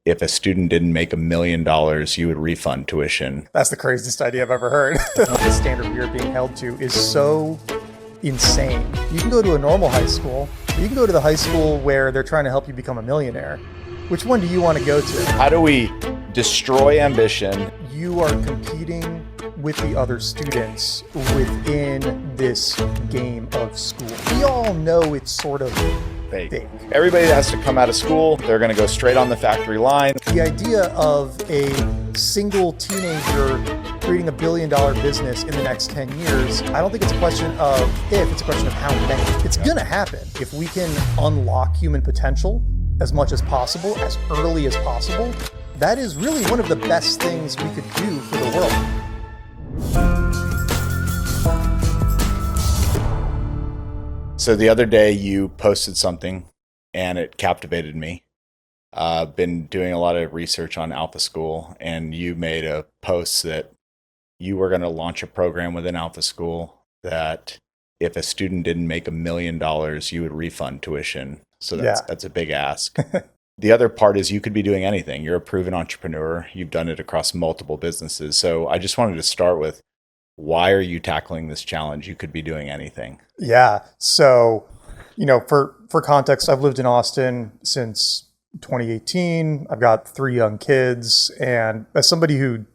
if a student didn't make $1 million, you would refund tuition. That's the craziest idea I've ever heard. The standard we are being held to is so insane. You can go to a normal high school, or you can go to the high school where they're trying to help you become a millionaire. Which one do you want to go to? How do we destroy ambition? You are competing with the other students within this game of school. We all know it's sort of fake. Everybody has to come out of school, they're going to go straight on the factory line. The idea of a single teenager creating $1 billion business in the next 10 years, I don't think it's a question of if, it's a question of how many. It's going to happen. If we can unlock human potential as much as possible, as early as possible, that is really one of the best things we could do for the world. So the other day you posted something and it captivated me. Been doing a lot of research on Alpha School, and you made a post that you were going to launch a program within Alpha School that if a student didn't make $1 million, you would refund tuition. So that's a big ask. The other part is you could be doing anything. You're a proven entrepreneur. You've done it across multiple businesses. So I just wanted to start with, why are you tackling this challenge? You could be doing anything. Yeah. So, for context, I've lived in Austin since 2018. I've got 3 young kids. And as somebody who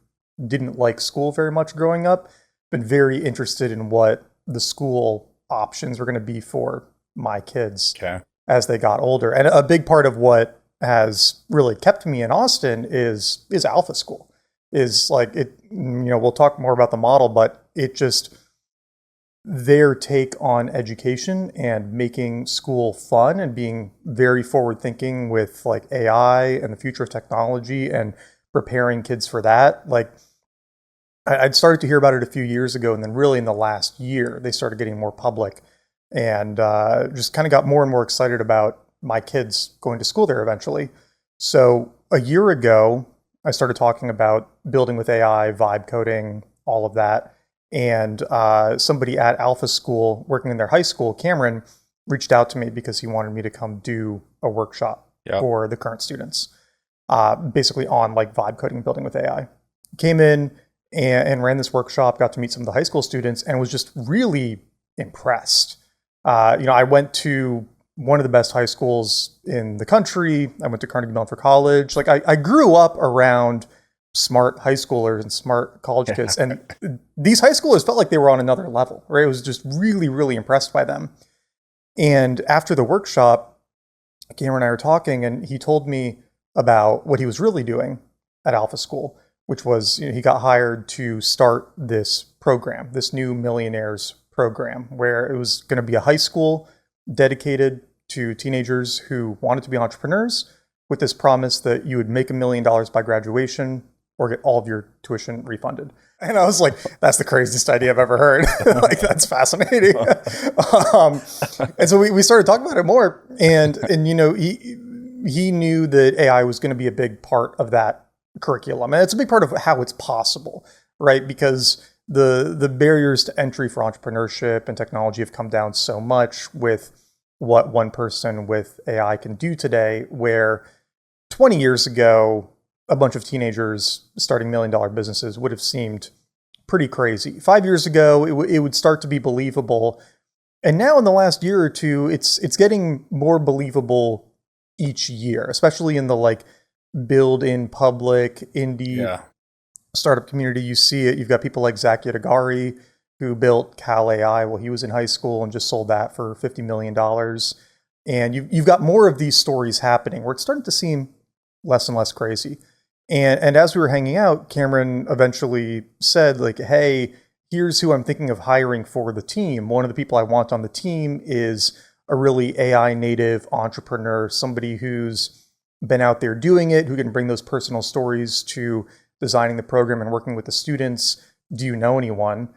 didn't like school very much growing up, been very interested in what the school options were going to be for my kids as they got older. And a big part of what has really kept me in Austin is Alpha School. Is like it, we'll talk more about the model, but it just, their take on education and making school fun and being very forward thinking with like AI and the future of technology and preparing kids for that. Like I'd started to hear about it a few years ago, and then really in the last year, they started getting more public, and just kind of got more and more excited about my kids going to school there eventually. So a year ago, I started talking about building with AI, vibe coding, all of that. And somebody at Alpha School working in their high school, Cameron, reached out to me because he wanted me to come do a workshop for the current students, basically on like vibe coding, building with AI. Came in and ran this workshop, got to meet some of the high school students, and was just really impressed. I went to one of the best high schools in the country. I went to Carnegie Mellon for college. Like I grew up around smart high schoolers and smart college kids. And these high schoolers felt like they were on another level, right? I was just really, really impressed by them. And after the workshop, Cameron and I were talking, and he told me about what he was really doing at Alpha School, which was, he got hired to start this program, this new millionaires program, where it was going to be a high school dedicated to teenagers who wanted to be entrepreneurs, with this promise that you would make $1 million by graduation or get all of your tuition refunded. And I was like, that's the craziest idea I've ever heard. Like, that's fascinating. And so we started talking about it more. And he knew that AI was going to be a big part of that curriculum. And it's a big part of how it's possible, right? Because the barriers to entry for entrepreneurship and technology have come down so much with what one person with AI can do today, where 20 years ago, a bunch of teenagers starting $1 million businesses would have seemed pretty crazy. 5 years ago, it would start to be believable. And now in the last year or two, it's getting more believable each year, especially in the like build in public indie startup community. You see it. You've got people like Zach Yadagari, who built Cal AI while he was in high school and just sold that for $50 million. And you've got more of these stories happening where it's starting to seem less and less crazy. And as we were hanging out, Cameron eventually said, like, hey, here's who I'm thinking of hiring for the team. One of the people I want on the team is a really AI native entrepreneur, somebody who's been out there doing it, who can bring those personal stories to designing the program and working with the students. Do you know anyone?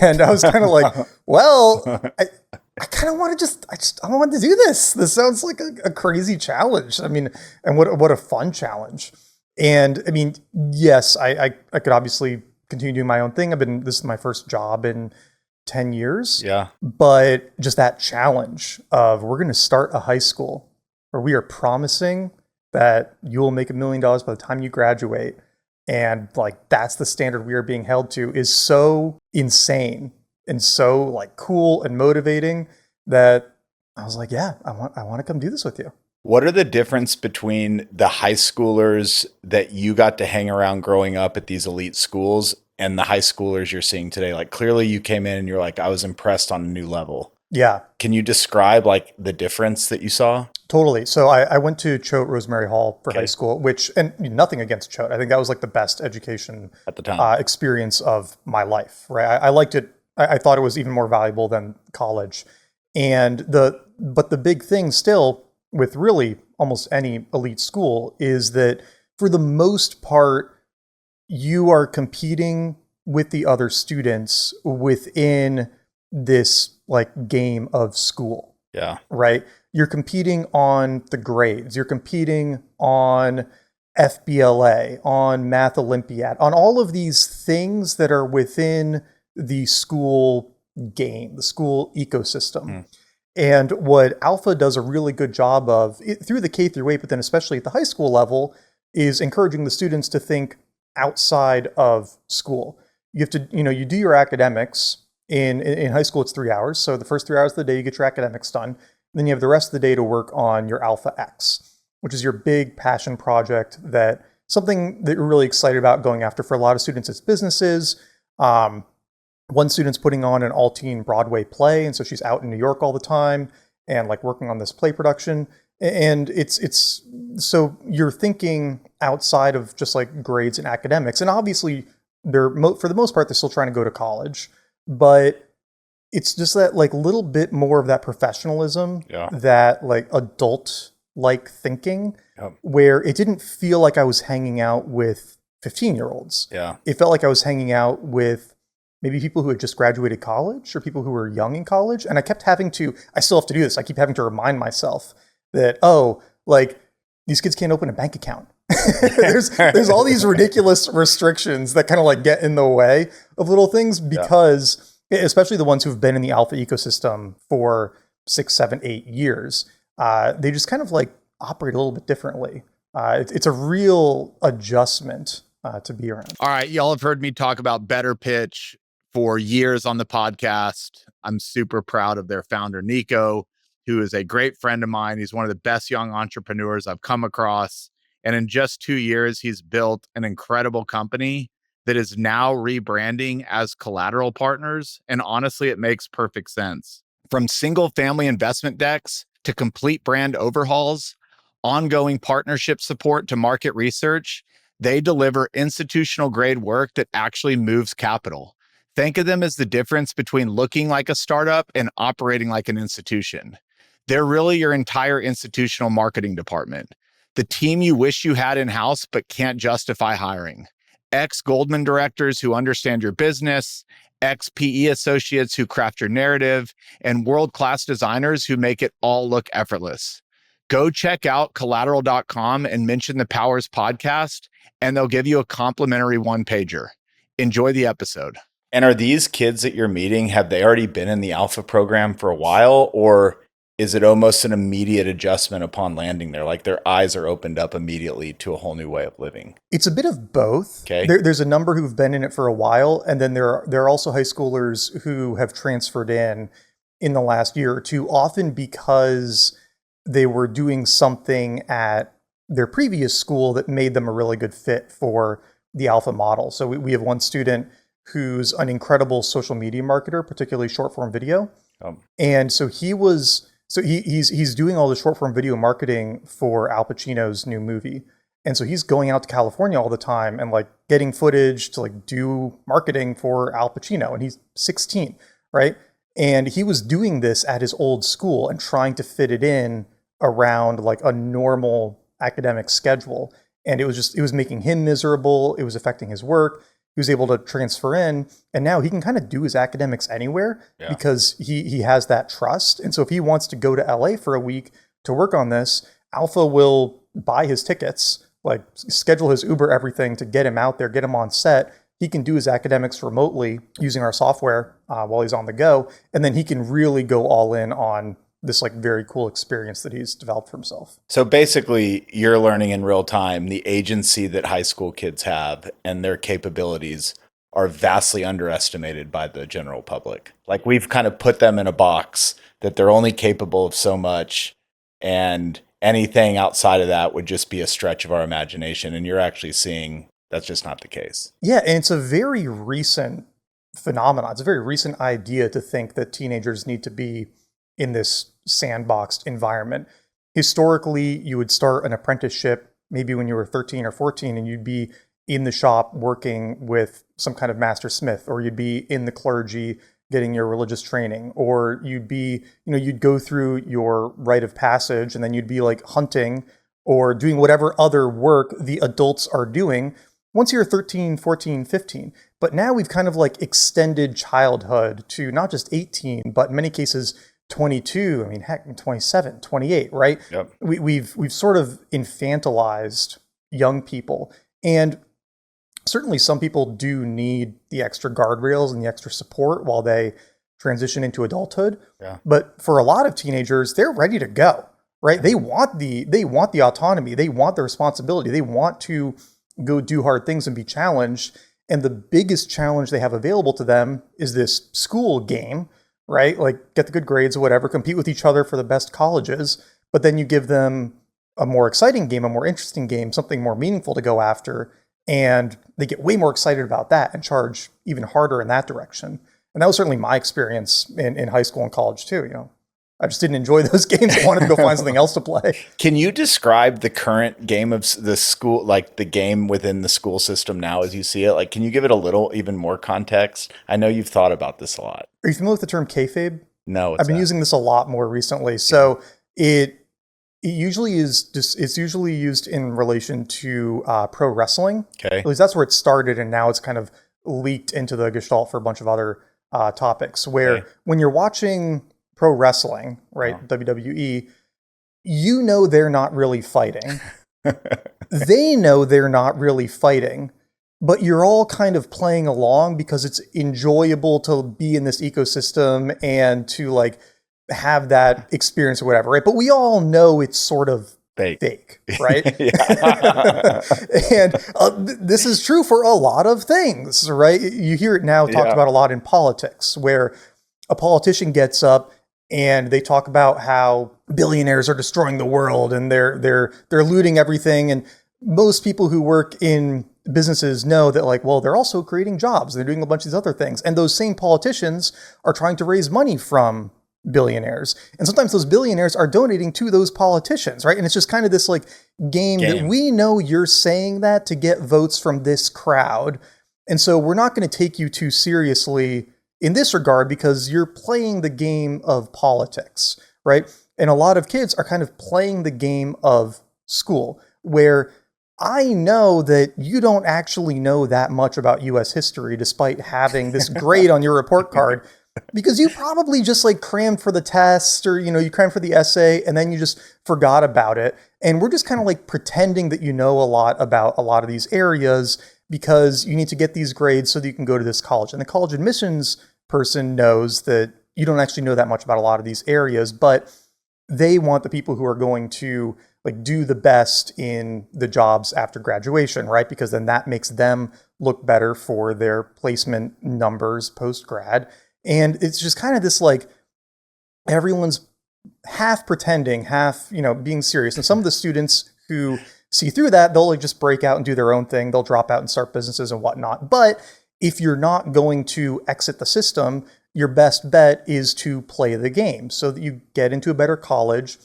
And I was kind of like, well, I kind of want to I want to do this. This sounds like a crazy challenge. I mean, and what a fun challenge. And I mean, yes, I could obviously continue doing my own thing. This is my first job in 10 years. Yeah. But just that challenge of, we're going to start a high school where we are promising that you will make $1 million by the time you graduate, and like that's the standard we are being held to, is so insane and so like cool and motivating that I was like, yeah, I want to come do this with you. What are the difference between the high schoolers that you got to hang around growing up at these elite schools and the high schoolers you're seeing today? Like clearly you came in and you're like, I was impressed on a new level. Yeah. Can you describe like the difference that you saw? Totally. So I went to Choate Rosemary Hall for high school, which, and nothing against Choate. I think that was like the best education at the time experience of my life, right? I liked it. I thought it was even more valuable than college. But the big thing still with really almost any elite school is that for the most part, you are competing with the other students within this like game of school. Yeah. Right? You're competing on the grades. You're competing on FBLA, on Math Olympiad, on all of these things that are within the school game, the school ecosystem. And what Alpha does a really good job of through the K through 8, but then especially at the high school level, is encouraging the students to think outside of school. You have to, you do your academics. In high school, it's 3 hours. So the first 3 hours of the day, you get your academics done. Then you have the rest of the day to work on your Alpha X, which is your big passion project, that something that you're really excited about going after. For a lot of students, it's businesses. One student's putting on an all-teen Broadway play, and so she's out in New York all the time and like working on this play production. And it's so you're thinking outside of just like grades and academics. And obviously, for the most part, they're still trying to go to college, but it's just that like little bit more of that professionalism, that like adult like thinking, where it didn't feel like I was hanging out with 15-year-olds. Yeah. It felt like I was hanging out with maybe people who had just graduated college or people who were young in college. And I still have to do this. I keep having to remind myself that, like these kids can't open a bank account. there's all these ridiculous restrictions that kind of like get in the way of little things, because especially the ones who've been in the Alpha ecosystem for 6, 7, 8 years, they just kind of like operate a little bit differently. It's a real adjustment to be around. All right. Y'all have heard me talk about Better Pitch for years on the podcast. I'm super proud of their founder, Nico, who is a great friend of mine. He's one of the best young entrepreneurs I've come across. And in just 2 years, he's built an incredible company that is now rebranding as Collateral Partners. And honestly, it makes perfect sense. From single family investment decks to complete brand overhauls, ongoing partnership support to market research, they deliver institutional grade work that actually moves capital. Think of them as the difference between looking like a startup and operating like an institution. They're really your entire institutional marketing department. The team you wish you had in-house but can't justify hiring. Ex-Goldman directors who understand your business, ex-PE associates who craft your narrative, and world-class designers who make it all look effortless. Go check out collateral.com and mention the Powers podcast, and they'll give you a complimentary one-pager. Enjoy the episode. And are these kids that you're meeting, have they already been in the Alpha program for a while, or is it almost an immediate adjustment upon landing there? Like their eyes are opened up immediately to a whole new way of living? It's a bit of both. Okay. There's a number who've been in it for a while, and then there are also high schoolers who have transferred in the last year or two, often because they were doing something at their previous school that made them a really good fit for the Alpha model. So we have one student who's an incredible social media marketer, particularly short form video. And so he's doing all the short form video marketing for Al Pacino's new movie. And so he's going out to California all the time and like getting footage to like do marketing for Al Pacino. And he's 16, right? And he was doing this at his old school and trying to fit it in around like a normal academic schedule. And it was making him miserable. It was affecting his work. He was able to transfer in, and now he can kind of do his academics anywhere because he has that trust. And so if he wants to go to LA for a week to work on this, Alpha will buy his tickets, like schedule his Uber, everything to get him out there, get him on set. He can do his academics remotely using our software while he's on the go. And then he can really go all in on this like very cool experience that he's developed for himself. So basically, you're learning in real time the agency that high school kids have and their capabilities are vastly underestimated by the general public. Like we've kind of put them in a box that they're only capable of so much, and anything outside of that would just be a stretch of our imagination. And you're actually seeing that's just not the case. Yeah, and it's a very recent phenomenon. It's a very recent idea to think that teenagers need to be in this sandboxed environment. Historically, you would start an apprenticeship maybe when you were 13 or 14, and you'd be in the shop working with some kind of master smith, or you'd be in the clergy getting your religious training, or you'd be, you'd go through your rite of passage, and then you'd be like hunting or doing whatever other work the adults are doing once you're 13, 14, 15. But now we've kind of like extended childhood to not just 18, but in many cases 22, I mean, heck, 27, 28, right? Yep. We've sort of infantilized young people. And certainly some people do need the extra guardrails and the extra support while they transition into adulthood. Yeah. But for a lot of teenagers, they're ready to go, right? They want the autonomy. They want the responsibility. They want to go do hard things and be challenged. And the biggest challenge they have available to them is this school game, right? Like get the good grades or whatever, compete with each other for the best colleges. But then you give them a more exciting game, a more interesting game, something more meaningful to go after. And they get way more excited about that and charge even harder in that direction. And that was certainly my experience in high school and college too. I just didn't enjoy those games. I wanted to go find something else to play. Can you describe the current game of the school, like the game within the school system now as you see it? Like, can you give it a little even more context? I know you've thought about this a lot. Are you familiar with the term kayfabe? No, I've been using this a lot more recently. So it's usually used in relation to pro wrestling. Okay. At least that's where it started, and now it's kind of leaked into the gestalt for a bunch of other topics. Where when you're watching pro wrestling, right, WWE, they're not really fighting. They know they're not really fighting, but you're all kind of playing along because it's enjoyable to be in this ecosystem and to like have that experience or whatever, right? But we all know it's sort of fake, right? And this is true for a lot of things, right? You hear it now talked about a lot in politics, where a politician gets up and they talk about how billionaires are destroying the world and they're looting everything. And most people who work in businesses know that, like, well, they're also creating jobs. They're doing a bunch of these other things. And those same politicians are trying to raise money from billionaires. And sometimes those billionaires are donating to those politicians, right? And it's just kind of this like game that we know you're saying that to get votes from this crowd. And so we're not going to take you too seriously in this regard because you're playing the game of politics, right? And a lot of kids are kind of playing the game of school, where I know that you don't actually know that much about US history despite having this grade on your report card, because you probably just like crammed for the test, or you crammed for the essay and then you just forgot about it. And we're just kind of like pretending that you know a lot about a lot of these areas because you need to get these grades so that you can go to this college. And the college admissions person knows that you don't actually know that much about a lot of these areas, but they want the people who are going to like do the best in the jobs after graduation, right? Because then that makes them look better for their placement numbers post-grad. And it's just kind of this like, everyone's half pretending, half, being serious. And some of the students who see through that, they'll like just break out and do their own thing. They'll drop out and start businesses and whatnot. But if you're not going to exit the system, your best bet is to play the game so that you get into a better college,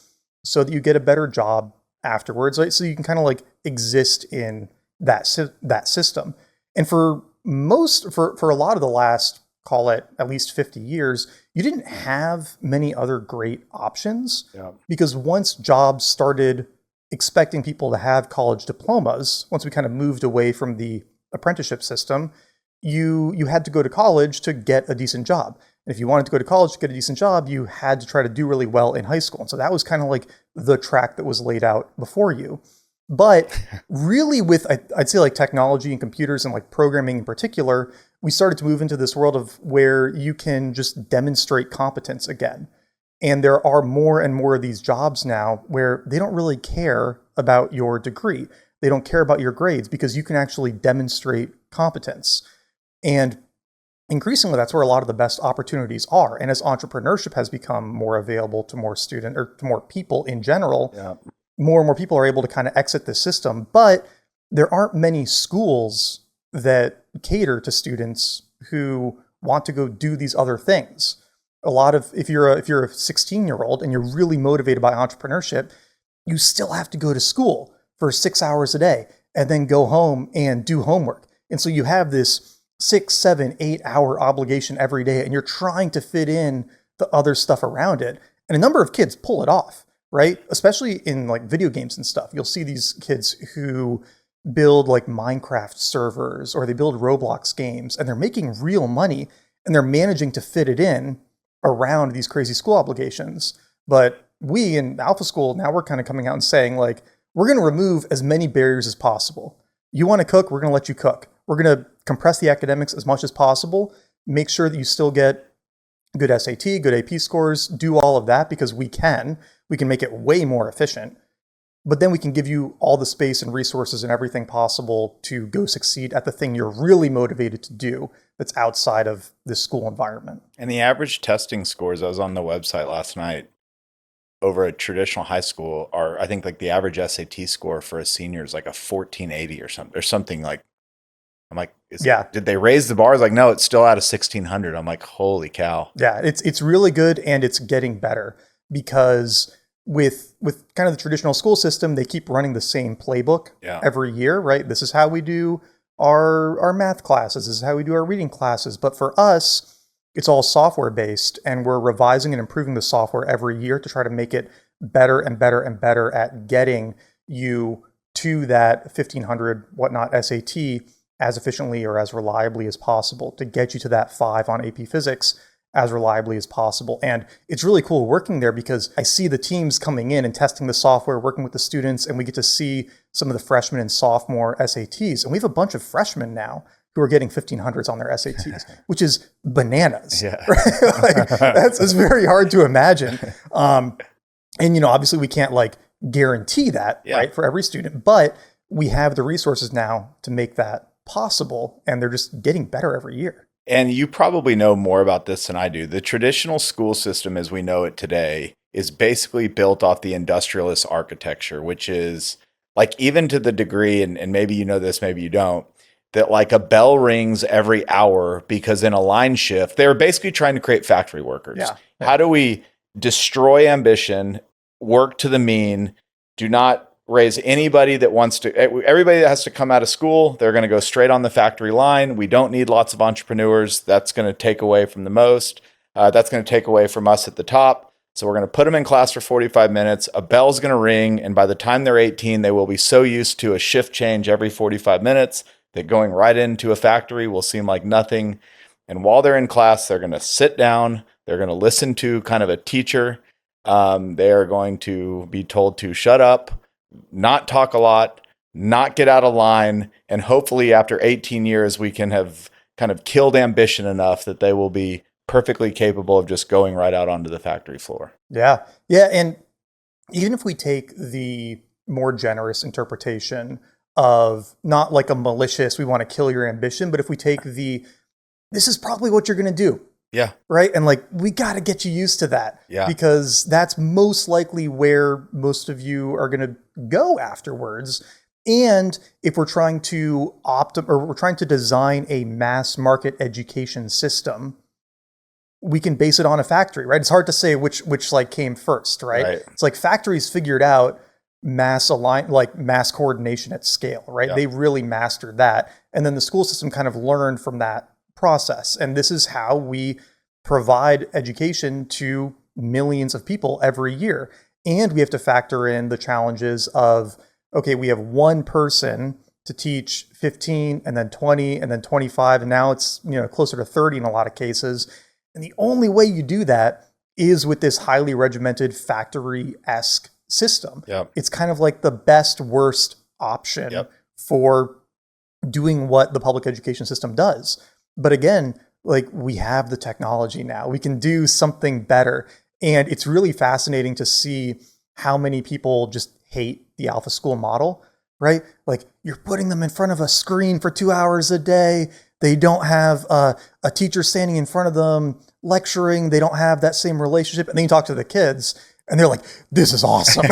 so that you get a better job afterwards, right? So you can kind of like exist in that system. And for a lot of the last, call it at least 50 years, you didn't have many other great options. Because once jobs started expecting people to have college diplomas, once we kind of moved away from the apprenticeship system, you had to go to college to get a decent job. And if you wanted to go to college to get a decent job, you had to try to do really well in high school. And so that was kind of like the track that was laid out before you. But really with, I'd say like technology and computers and like programming in particular, we started to move into this world of where you can just demonstrate competence again. And there are more and more of these jobs now where they don't really care about your degree. They don't care about your grades because you can actually demonstrate competence. And increasingly, that's where a lot of the best opportunities are. And as entrepreneurship has become more available to more students or to more people in general, more and more people are able to kind of exit the system. But there aren't many schools that cater to students who want to go do these other things. A lot of, if you're a 16-year-old and you're really motivated by entrepreneurship, you still have to go to school for 6 hours a day and then go home and do homework. And so you have this 6, 7, 8 hour obligation every day, and you're trying to fit in the other stuff around it. And a number of kids pull it off, right? Especially in like video games and stuff. You'll see these kids who build like Minecraft servers or they build Roblox games, and they're making real money and they're managing to fit it in around these crazy school obligations. But we in Alpha School, now we're kind of coming out and saying like, we're going to remove as many barriers as possible. You want to cook, we're going to let you cook. We're going to compress the academics as much as possible, make sure that you still get good SAT, good AP scores, do all of that because we can make it way more efficient. But then we can give you all the space and resources and everything possible to go succeed at the thing you're really motivated to do that's outside of this school environment. And the average testing scores, I was on the website last night, over a traditional high school are, I think like the average SAT score for a senior is like a 1480 or something like, I'm like, did they raise the bars? Like, no, it's still at a 1600. I'm like, holy cow. Yeah, it's really good and it's getting better because with kind of the traditional school system, they keep running the same playbook every year, right? This is how we do our math classes. This is how we do our reading classes. But for us, it's all software based, and we're revising and improving the software every year to try to make it better and better and better at getting you to that 1500 whatnot SAT as efficiently or as reliably as possible, to get you to that 5 on AP Physics as reliably as possible. And it's really cool working there because I see the teams coming in and testing the software, working with the students, and we get to see some of the freshman and sophomore SATs. And we have a bunch of freshmen now who are getting 1500s on their SATs, which is bananas. Yeah. Right? Like, it's very hard to imagine. And, you know, obviously we can't like guarantee that, right, for every student, but we have the resources now to make that possible, and they're just getting better every year. And you probably know more about this than I do. The traditional school system as we know it today is basically built off the industrialist architecture, which is like, even to the degree, and maybe you know this, maybe you don't, that like a bell rings every hour because in a line shift, they're basically trying to create factory workers. How do we destroy ambition, work to the mean, do not raise anybody that wants to, everybody that has to come out of school, they're going to go straight on the factory line. We don't need lots of entrepreneurs. That's going to take away from the most. That's going to take away from us at the top. So we're going to put them in class for 45 minutes. A bell's going to ring. And by the time they're 18, they will be so used to a shift change every 45 minutes that going right into a factory will seem like nothing. And while they're in class, they're going to sit down. They're going to listen to kind of a teacher. They are going to be told to shut up, not talk a lot, not get out of line. And hopefully after 18 years, we can have kind of killed ambition enough that they will be perfectly capable of just going right out onto the factory floor. Yeah. Yeah. And even if we take the more generous interpretation of not like a malicious, we want to kill your ambition, but if we take this is probably what you're going to do. Yeah. Right. And like, we got to get you used to that. Yeah. Because that's most likely where most of you are going to go afterwards. And if we're trying to we're trying to design a mass market education system, we can base it on a factory, right? It's hard to say which like came first, right? It's like factories figured out mass coordination at scale, right? They really mastered that. And then the school system kind of learned from that process. And this is how we provide education to millions of people every year. And we have to factor in the challenges of, okay, we have one person to teach 15 and then 20 and then 25. And now it's, closer to 30 in a lot of cases. And the only way you do that is with this highly regimented factory-esque system. It's kind of like the best worst option for doing what the public education system does. But again, like, we have the technology now. We can do something better. And it's really fascinating to see how many people just hate the alpha school model, right? Like, you're putting them in front of a screen for 2 hours a day. They don't have a teacher standing in front of them lecturing. They don't have that same relationship. And then you talk to the kids and they're like, this is awesome.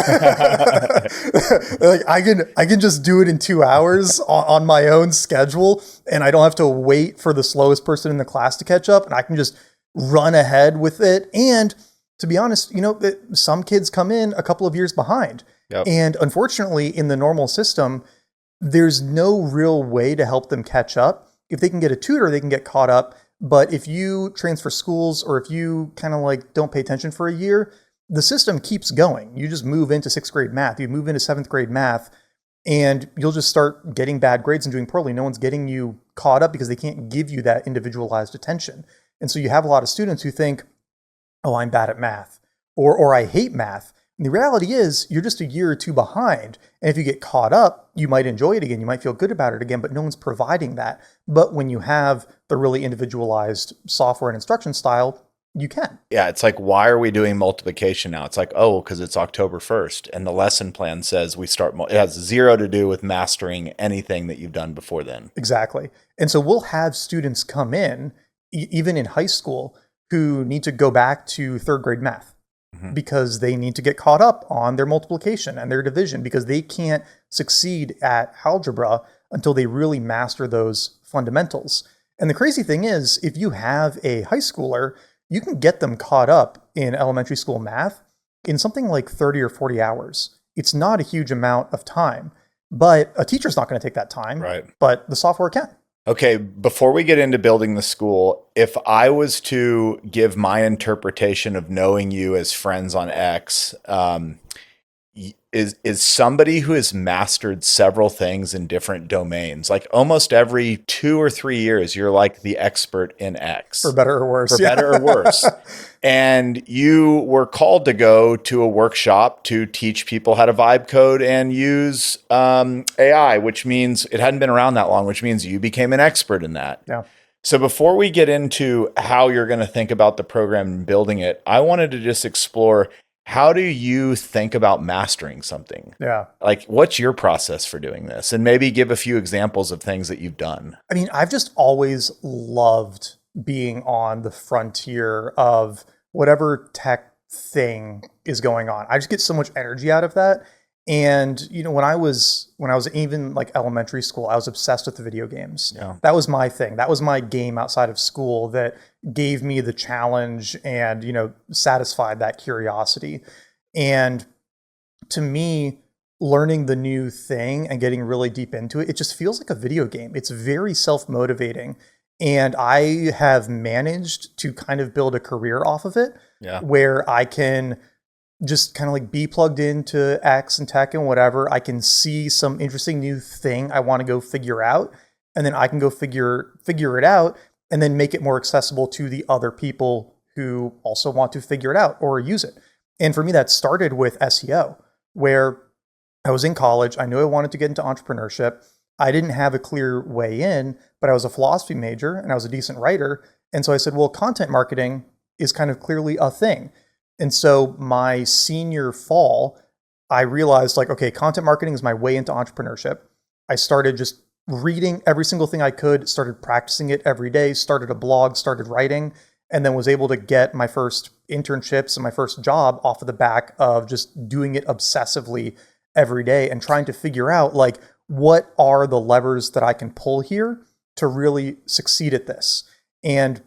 Like, I can just do it in 2 hours on my own schedule. And I don't have to wait for the slowest person in the class to catch up. And I can just run ahead with it. And to be honest, some kids come in a couple of years behind. Yep. And unfortunately, in the normal system, there's no real way to help them catch up. If they can get a tutor, they can get caught up. But if you transfer schools, or if you kind of like don't pay attention for a year, the system keeps going. You just move into 6th grade math, you move into 7th grade math, and you'll just start getting bad grades and doing poorly. No one's getting you caught up because they can't give you that individualized attention. And so you have a lot of students who think, oh, I'm bad at math, or I hate math. And the reality is, you're just a year or two behind. And if you get caught up, you might enjoy it again. You might feel good about it again, but no one's providing that. But when you have the really individualized software and instruction style, you can. Yeah, it's like, why are we doing multiplication now? It's like, oh, because it's October 1st. And the lesson plan says we start, it has zero to do with mastering anything that you've done before then. Exactly. And so we'll have students come in, even in high school, who need to go back to 3rd grade math. Because they need to get caught up on their multiplication and their division, because they can't succeed at algebra until they really master those fundamentals. And the crazy thing is, if you have a high schooler, you can get them caught up in elementary school math in something like 30 or 40 hours. It's not a huge amount of time, but a teacher's not going to take that time, right? But the software can. Okay, before we get into building the school, if I was to give my interpretation of knowing you as friends on X, is somebody who has mastered several things in different domains. Like, almost every 2 or 3 years, you're like the expert in X. For better or worse. For better or worse. And you were called to go to a workshop to teach people how to vibe code and use AI, which means it hadn't been around that long, which means you became an expert in that. Yeah. So before we get into how you're going to think about the program and building it, I wanted to just explore, how do you think about mastering something? Yeah. Like, what's your process for doing this? And maybe give a few examples of things that you've done. I mean, I've just always loved being on the frontier of whatever tech thing is going on. I just get so much energy out of that. And, when I was even like elementary school, I was obsessed with the video games. Yeah. That was my thing. That was my game outside of school that gave me the challenge and, satisfied that curiosity. And to me, learning the new thing and getting really deep into it, it just feels like a video game. It's very self-motivating. And I have managed to kind of build a career off of it, where I can just kind of like be plugged into X and tech and whatever. I can see some interesting new thing I want to go figure out, and then I can go figure it out and then make it more accessible to the other people who also want to figure it out or use it. And for me, that started with SEO, where I was in college. I knew I wanted to get into entrepreneurship. I didn't have a clear way in, but I was a philosophy major and I was a decent writer. And so I said, well, content marketing is kind of clearly a thing. And so my senior fall, I realized, like, okay, content marketing is my way into entrepreneurship. I started just reading every single thing I could, started practicing it every day, started a blog, started writing, and then was able to get my first internships and my first job off of the back of just doing it obsessively every day and trying to figure out, like, what are the levers that I can pull here to really succeed at this. And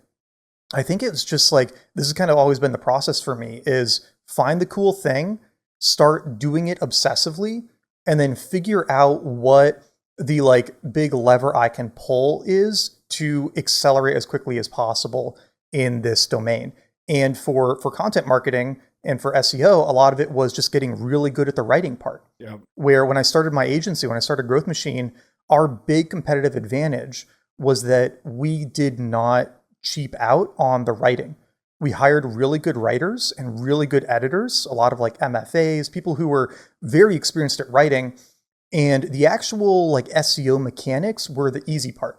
I think it's just like, this has kind of always been the process for me, is find the cool thing, start doing it obsessively, and then figure out what the like big lever I can pull is to accelerate as quickly as possible in this domain. And for content marketing and for SEO, a lot of it was just getting really good at the writing part. Yep. Where when I started my agency, when I started Growth Machine, our big competitive advantage was that we did not cheap out on the writing. We hired really good writers and really good editors, a lot of like MFAs, people who were very experienced at writing. And the actual like SEO mechanics were the easy part.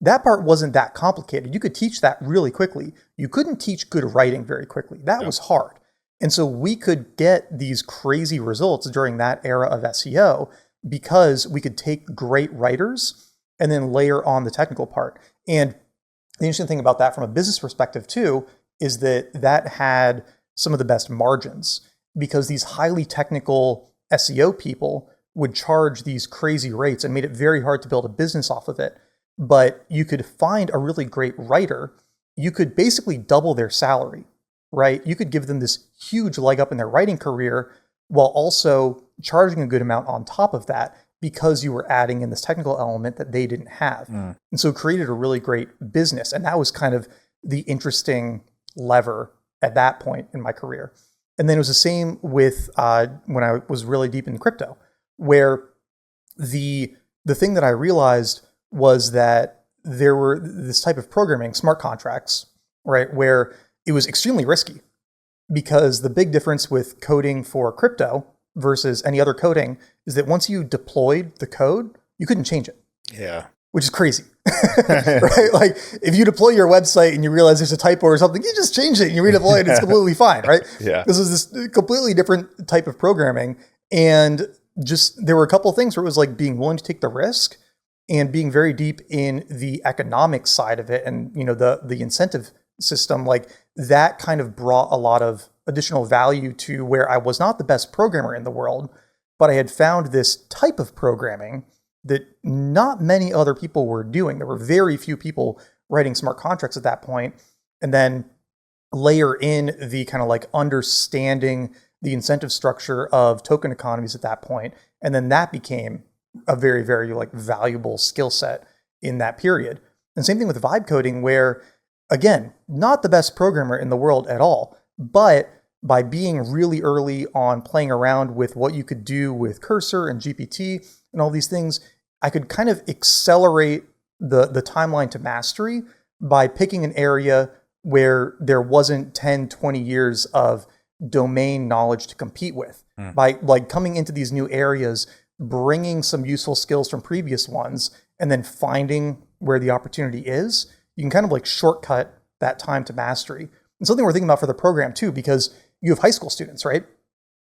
That part wasn't that complicated. You could teach that really quickly. You couldn't teach good writing very quickly. That was hard. And so we could get these crazy results during that era of SEO because we could take great writers and then layer on the technical part. And the interesting thing about that from a business perspective too is that that had some of the best margins because these highly technical SEO people would charge these crazy rates and made it very hard to build a business off of it. But you could find a really great writer, you could basically double their salary, right? You could give them this huge leg up in their writing career while also charging a good amount on top of that because you were adding in this technical element that they didn't have. And so it created a really great business. And that was kind of the interesting lever at that point in my career. And then it was the same with when I was really deep in crypto, where the thing that I realized was that there were this type of programming, smart contracts, right, where it was extremely risky because the big difference with coding for crypto versus any other coding is that once you deployed the code, you couldn't change it. Yeah. Which is crazy, right? Like if you deploy your website and you realize there's a typo or something, you just change it and you redeploy it. It's completely fine, right? Yeah. This is this completely different type of programming. And just, there were a couple of things where it was like being willing to take the risk and being very deep in the economic side of it. And, you know, the incentive system, like that kind of brought a lot of additional value to where I was not the best programmer in the world, but I had found this type of programming that not many other people were doing. There were very few people writing smart contracts at that point. And then layer in the kind of like understanding the incentive structure of token economies at that point. And then that became a very, very like valuable skill set in that period. And same thing with vibe coding, where again, not the best programmer in the world at all, but by being really early on playing around with what you could do with Cursor and GPT and all these things, I could kind of accelerate the timeline to mastery by picking an area where there wasn't 10, 20 years of domain knowledge to compete with. By like coming into these new areas, bringing some useful skills from previous ones, and then finding where the opportunity is, you can kind of like shortcut that time to mastery. And something we're thinking about for the program too, because you have high school students, right?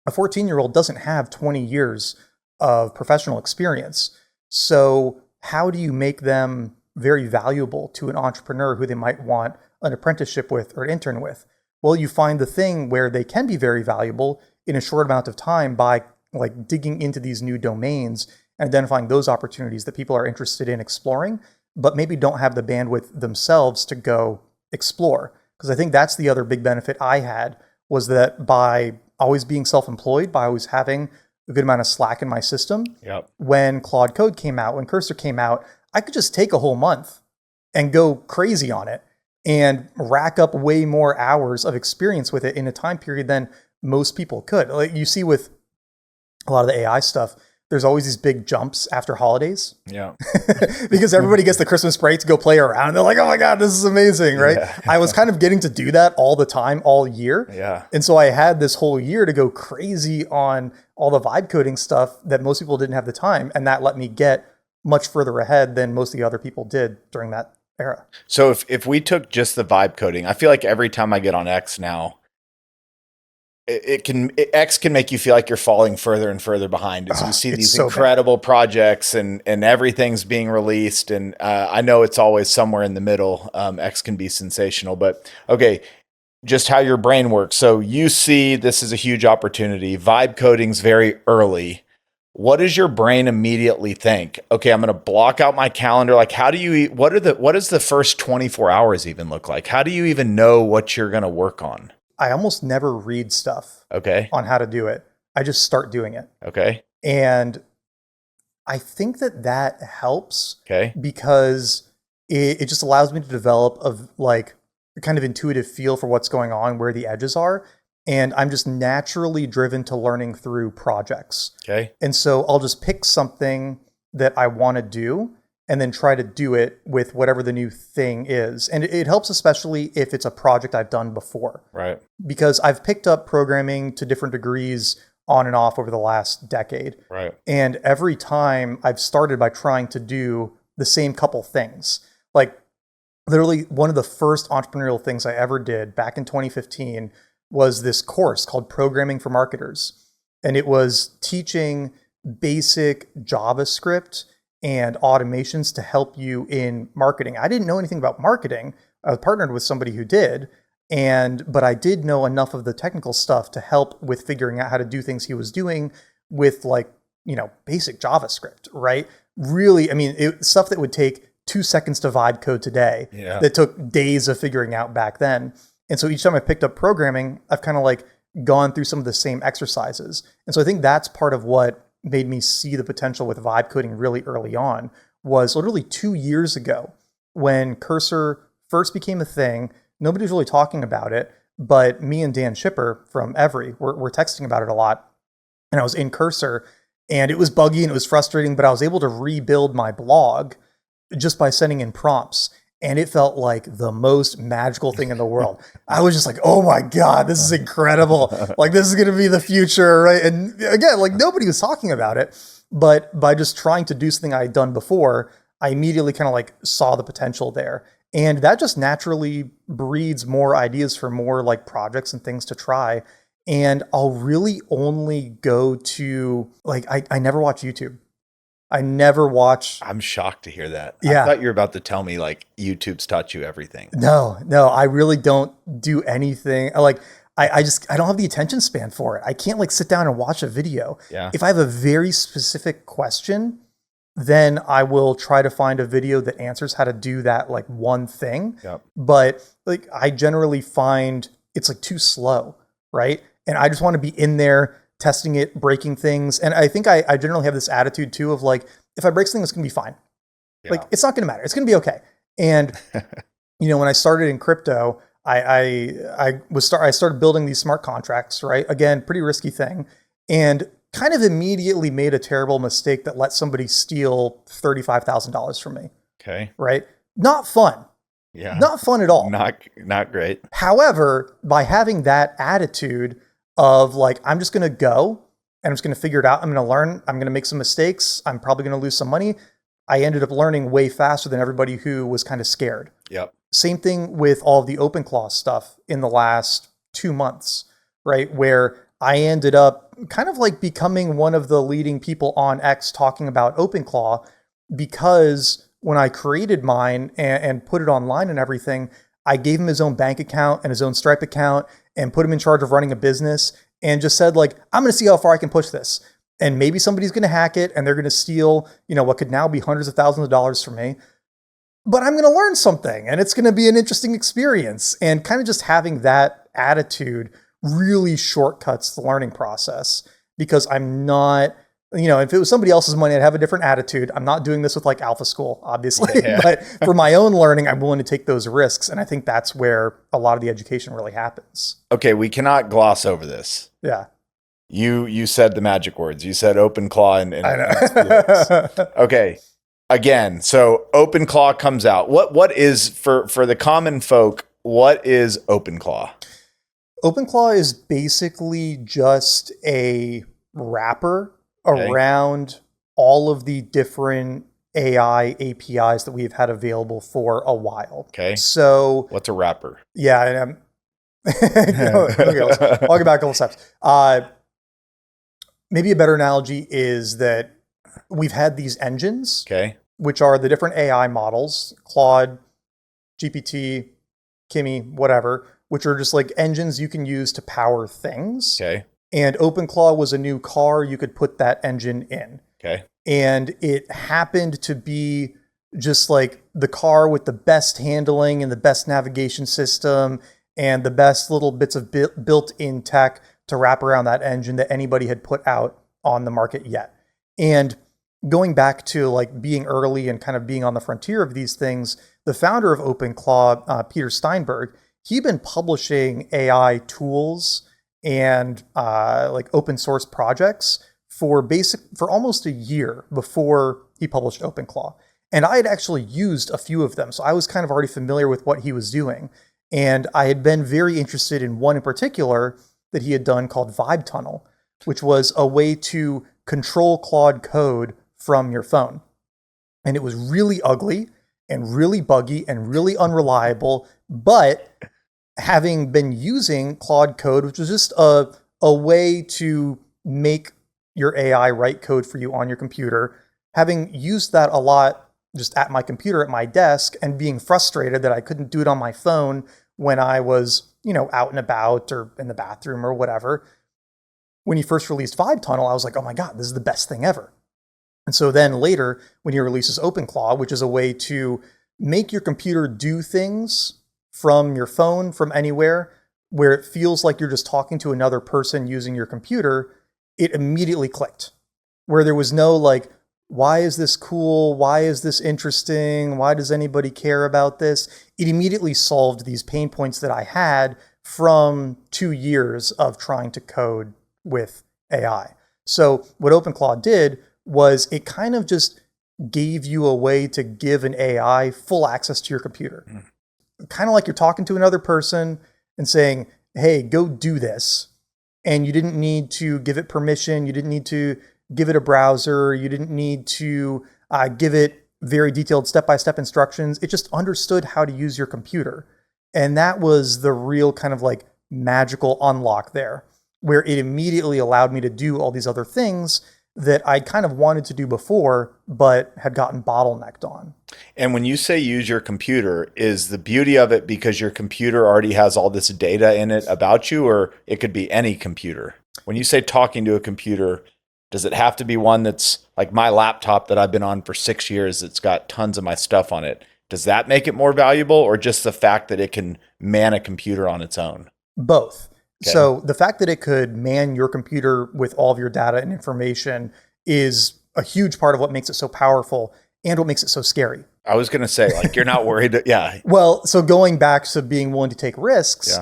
A 14-year-old doesn't have 20 years of professional experience. So how do you make them very valuable to an entrepreneur who they might want an apprenticeship with or an intern with? Well, you find the thing where they can be very valuable in a short amount of time by like digging into these new domains and identifying those opportunities that people are interested in exploring, but maybe don't have the bandwidth themselves to go explore. Because I think that's the other big benefit I had, was that by always being self-employed, by always having a good amount of slack in my system, when Claude Code came out, when Cursor came out, I could just take a whole month and go crazy on it and rack up way more hours of experience with it in a time period than most people could. Like you see with a lot of the AI stuff, there's always these big jumps after holidays. Yeah. Because everybody gets the Christmas break to go play around. And they're like, oh my God, this is amazing, right? Yeah. I was kind of getting to do that all the time, all year. Yeah. And so I had this whole year to go crazy on all the vibe coding stuff that most people didn't have the time. And that let me get much further ahead than most of the other people did during that era. So if we took just the vibe coding, I feel like every time I get on X now, X can make you feel like you're falling further and further behind as you see these so incredible projects and everything's being released. And I know it's always somewhere in the middle. X can be sensational, but okay, just how your brain works. So you see this is a huge opportunity. Vibe coding's very early. What does your brain immediately think? Okay, I'm going to block out my calendar. Like, how do you, what does the first 24 hours even look like? How do you even know what you're going to work on? I almost never read stuff on how to do it. I just start doing it. Okay. And I think that helps because it just allows me to develop a kind of intuitive feel for what's going on, where the edges are. And I'm just naturally driven to learning through projects. Okay. And so I'll just pick something that I want to do and then try to do it with whatever the new thing is. And it helps, especially if it's a project I've done before. Right. Because I've picked up programming to different degrees on and off over the last decade. Right. And every time I've started by trying to do the same couple things. Like literally one of the first entrepreneurial things I ever did back in 2015 was this course called Programming for Marketers. And it was teaching basic JavaScript and automations to help you in marketing. I didn't know anything about marketing. I was partnered with somebody who did, but I did know enough of the technical stuff to help with figuring out how to do things he was doing with basic JavaScript, right? Really, I mean, stuff that would take 2 seconds to vibe code today that took days of figuring out back then. And so each time I picked up programming, I've kind of gone through some of the same exercises. And so I think that's part of what made me see the potential with vibe coding really early on, was literally 2 years ago when Cursor first became a thing. Nobody was really talking about it, but me and Dan Shipper from Every were texting about it a lot. And I was in Cursor, and it was buggy and it was frustrating, but I was able to rebuild my blog just by sending in prompts. And it felt like the most magical thing in the world. I was just like, oh my God, this is incredible. This is going to be the future, right? And again, nobody was talking about it, but by just trying to do something I had done before, I immediately kind of saw the potential there. And that just naturally breeds more ideas for more projects and things to try. And I'll really only go to, I never watch YouTube. I never watch. I'm shocked to hear that. Yeah. I thought you were about to tell me YouTube's taught you everything. No, I really don't do anything. I don't have the attention span for it. I can't sit down and watch a video. Yeah. If I have a very specific question, then I will try to find a video that answers how to do that one thing. Yep. But I generally find it's too slow, right? And I just want to be in there testing it, breaking things. And I think I generally have this attitude too of if I break something, it's going to be fine. Yeah. It's not going to matter. It's going to be okay. And, when I started in crypto, I started building these smart contracts, right? Again, pretty risky thing. And kind of immediately made a terrible mistake that let somebody steal $35,000 from me. Okay. Right? Not fun. Yeah. Not fun at all. Not great. However, by having that attitude of I'm just going to go and I'm just going to figure it out. I'm going to learn. I'm going to make some mistakes. I'm probably going to lose some money. I ended up learning way faster than everybody who was kind of scared. Yep. Same thing with all of the OpenClaw stuff in the last 2 months, right? Where I ended up kind of becoming one of the leading people on X talking about OpenClaw, because when I created mine and put it online and everything, I gave him his own bank account and his own Stripe account and put him in charge of running a business and just said I'm going to see how far I can push this. And maybe somebody's going to hack it and they're going to steal, what could now be hundreds of thousands of dollars from me. But I'm going to learn something and it's going to be an interesting experience. And kind of just having that attitude really shortcuts the learning process, because I'm not, if it was somebody else's money, I'd have a different attitude. I'm not doing this with Alpha School, obviously, Yeah. But for my own learning, I'm willing to take those risks. And I think that's where a lot of the education really happens. Okay. We cannot gloss over this. Yeah. You said the magic words. You said OpenClaw and I know. Okay. Again, so OpenClaw comes out. What is for the common folk, what is OpenClaw? OpenClaw is basically just a wrapper around all of the different AI APIs that we've had available for a while. Okay. So what's a wrapper? Yeah. Okay, let's walk it back a couple steps. Maybe a better analogy is that we've had these engines, Okay. which are the different AI models, Claude, GPT, Kimi, whatever, which are just engines you can use to power things. Okay. And OpenClaw was a new car you could put that engine in. Okay. And it happened to be just the car with the best handling and the best navigation system and the best little bits of built-in tech to wrap around that engine that anybody had put out on the market yet. And going back to being early and kind of being on the frontier of these things, the founder of OpenClaw, Peter Steinberg, he'd been publishing AI tools and open source projects for almost a year before he published OpenClaw. And I had actually used a few of them. So I was kind of already familiar with what he was doing. And I had been very interested in one in particular that he had done called Vibe Tunnel, which was a way to control Claude code from your phone. And it was really ugly and really buggy and really unreliable, but having been using Claude Code, which was just a way to make your AI write code for you on your computer, having used that a lot just at my computer at my desk and being frustrated that I couldn't do it on my phone when I was, out and about or in the bathroom or whatever. When he first released Vibe Tunnel, I was like, oh my God, this is the best thing ever. And so then later, when he releases OpenClaw, which is a way to make your computer do things from your phone, from anywhere, where it feels like you're just talking to another person using your computer, it immediately clicked. Where there was no like, why is this cool? Why is this interesting? Why does anybody care about this? It immediately solved these pain points that I had from 2 years of trying to code with AI. So what OpenClaw did was it kind of just gave you a way to give an AI full access to your computer. Kind of like you're talking to another person and saying, hey, go do this. And you didn't need to give it permission. You didn't need to give it a browser. You didn't need to give it very detailed step-by-step instructions. It just understood how to use your computer. And that was the real kind of like magical unlock there, where it immediately allowed me to do all these other things that I kind of wanted to do before, but had gotten bottlenecked on. And when you say use your computer, is the beauty of it because your computer already has all this data in it about you, or it could be any computer? When you say talking to a computer, does it have to be one that's like my laptop that I've been on for 6 years that's got tons of my stuff on it? Does that make it more valuable, or just the fact that it can man a computer on its own? Both. Okay. So the fact that it could man your computer with all of your data and information is a huge part of what makes it so powerful and what makes it so scary. I was going to say, like, you're not worried. Yeah. Well, so going back to being willing to take risks,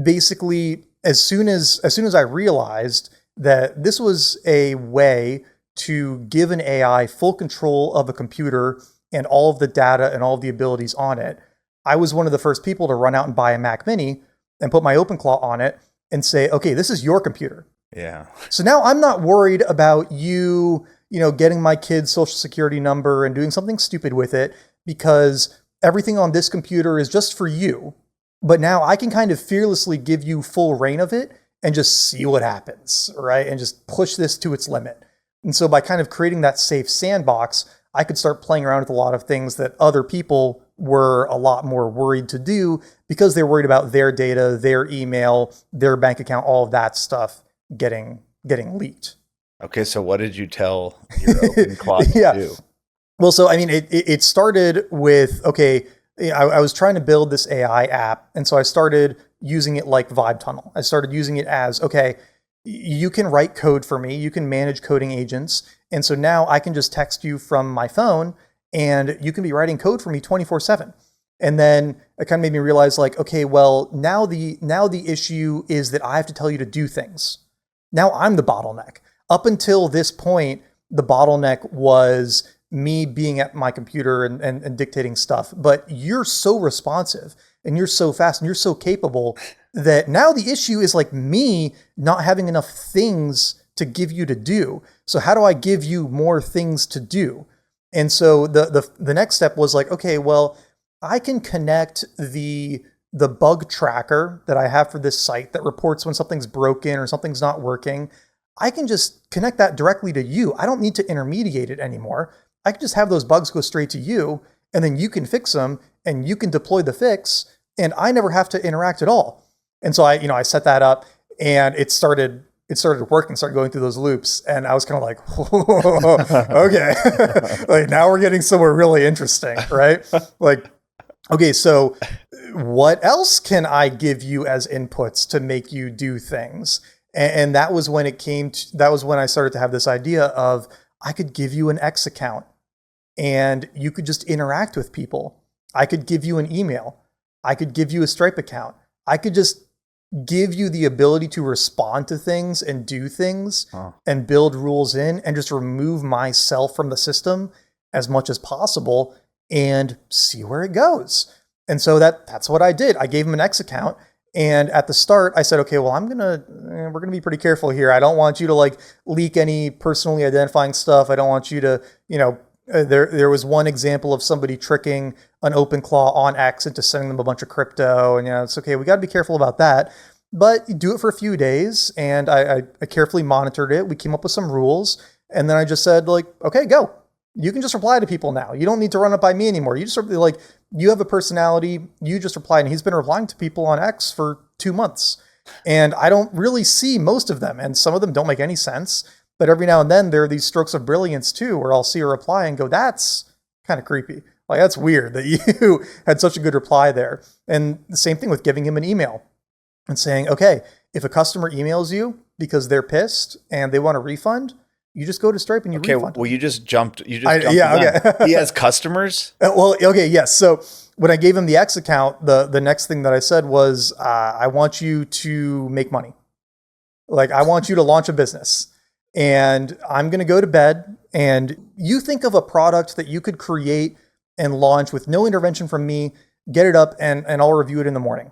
basically, as soon as I realized that this was a way to give an AI full control of a computer and all of the data and all of the abilities on it, I was one of the first people to run out and buy a Mac Mini and put my OpenClaw on it and say, okay, this is your computer. Yeah. So now I'm not worried about you, getting my kid's social security number and doing something stupid with it, because everything on this computer is just for you. But now I can kind of fearlessly give you full reign of it and just see what happens, right? And just push this to its limit. And so by kind of creating that safe sandbox, I could start playing around with a lot of things that other people were a lot more worried to do because they're worried about their data, their email, their bank account, all of that stuff getting leaked. Okay, so what did you tell your OpenClaw to do? Well, so I mean, it started with, okay, I was trying to build this AI app, and so I started using it like Vibe Tunnel. I started using it as, okay, you can write code for me, you can manage coding agents, and so now I can just text you from my phone, and you can be writing code for me 24/7. And then it kind of made me realize, like, okay, well, now the issue is that I have to tell you to do things. Now I'm the bottleneck. Up until this point, the bottleneck was me being at my computer and dictating stuff. But you're so responsive and you're so fast and you're so capable that now the issue is like me not having enough things to give you to do. So how do I give you more things to do? And so the next step was like, okay, well, I can connect the bug tracker that I have for this site that reports when something's broken or something's not working. I can just connect that directly to you. I don't need to intermediate it anymore. I can just have those bugs go straight to you, and then you can fix them and you can deploy the fix, and I never have to interact at all. And so I set that up, and it started working, started going through those loops. And I was kind of like, whoa, okay, like now we're getting somewhere really interesting, right? Like, okay, so what else can I give you as inputs to make you do things? And that was when that was when I started to have this idea of, I could give you an X account and you could just interact with people. I could give you an email. I could give you a Stripe account. I could just give you the ability to respond to things and do things and build rules in and just remove myself from the system as much as possible and see where it goes. And so that's what I did. I gave him an X account. And at the start, I said, okay, well, we're going to be pretty careful here. I don't want you to like leak any personally identifying stuff. I don't want you to, There was one example of somebody tricking an OpenClaw on X into sending them a bunch of crypto, and it's okay. We got to be careful about that, but you do it for a few days, and I carefully monitored it. We came up with some rules, and then I just said like, okay, go. You can just reply to people now. You don't need to run it by me anymore. You just like you have a personality. You just reply, and he's been replying to people on X for 2 months, and I don't really see most of them, and some of them don't make any sense. But every now and then there are these strokes of brilliance too, where I'll see a reply and go, that's kind of creepy. Like, that's weird that you had such a good reply there. And the same thing with giving him an email and saying, okay, if a customer emails you because they're pissed and they want a refund, you just go to Stripe and you refund them. Well, you just jumped. Okay. He has customers? Well, okay, yes. So when I gave him the X account, the next thing that I said was, I want you to make money. Like, I want you to launch a business. And I'm going to go to bed, and you think of a product that you could create and launch with no intervention from me, get it up, and I'll review it in the morning.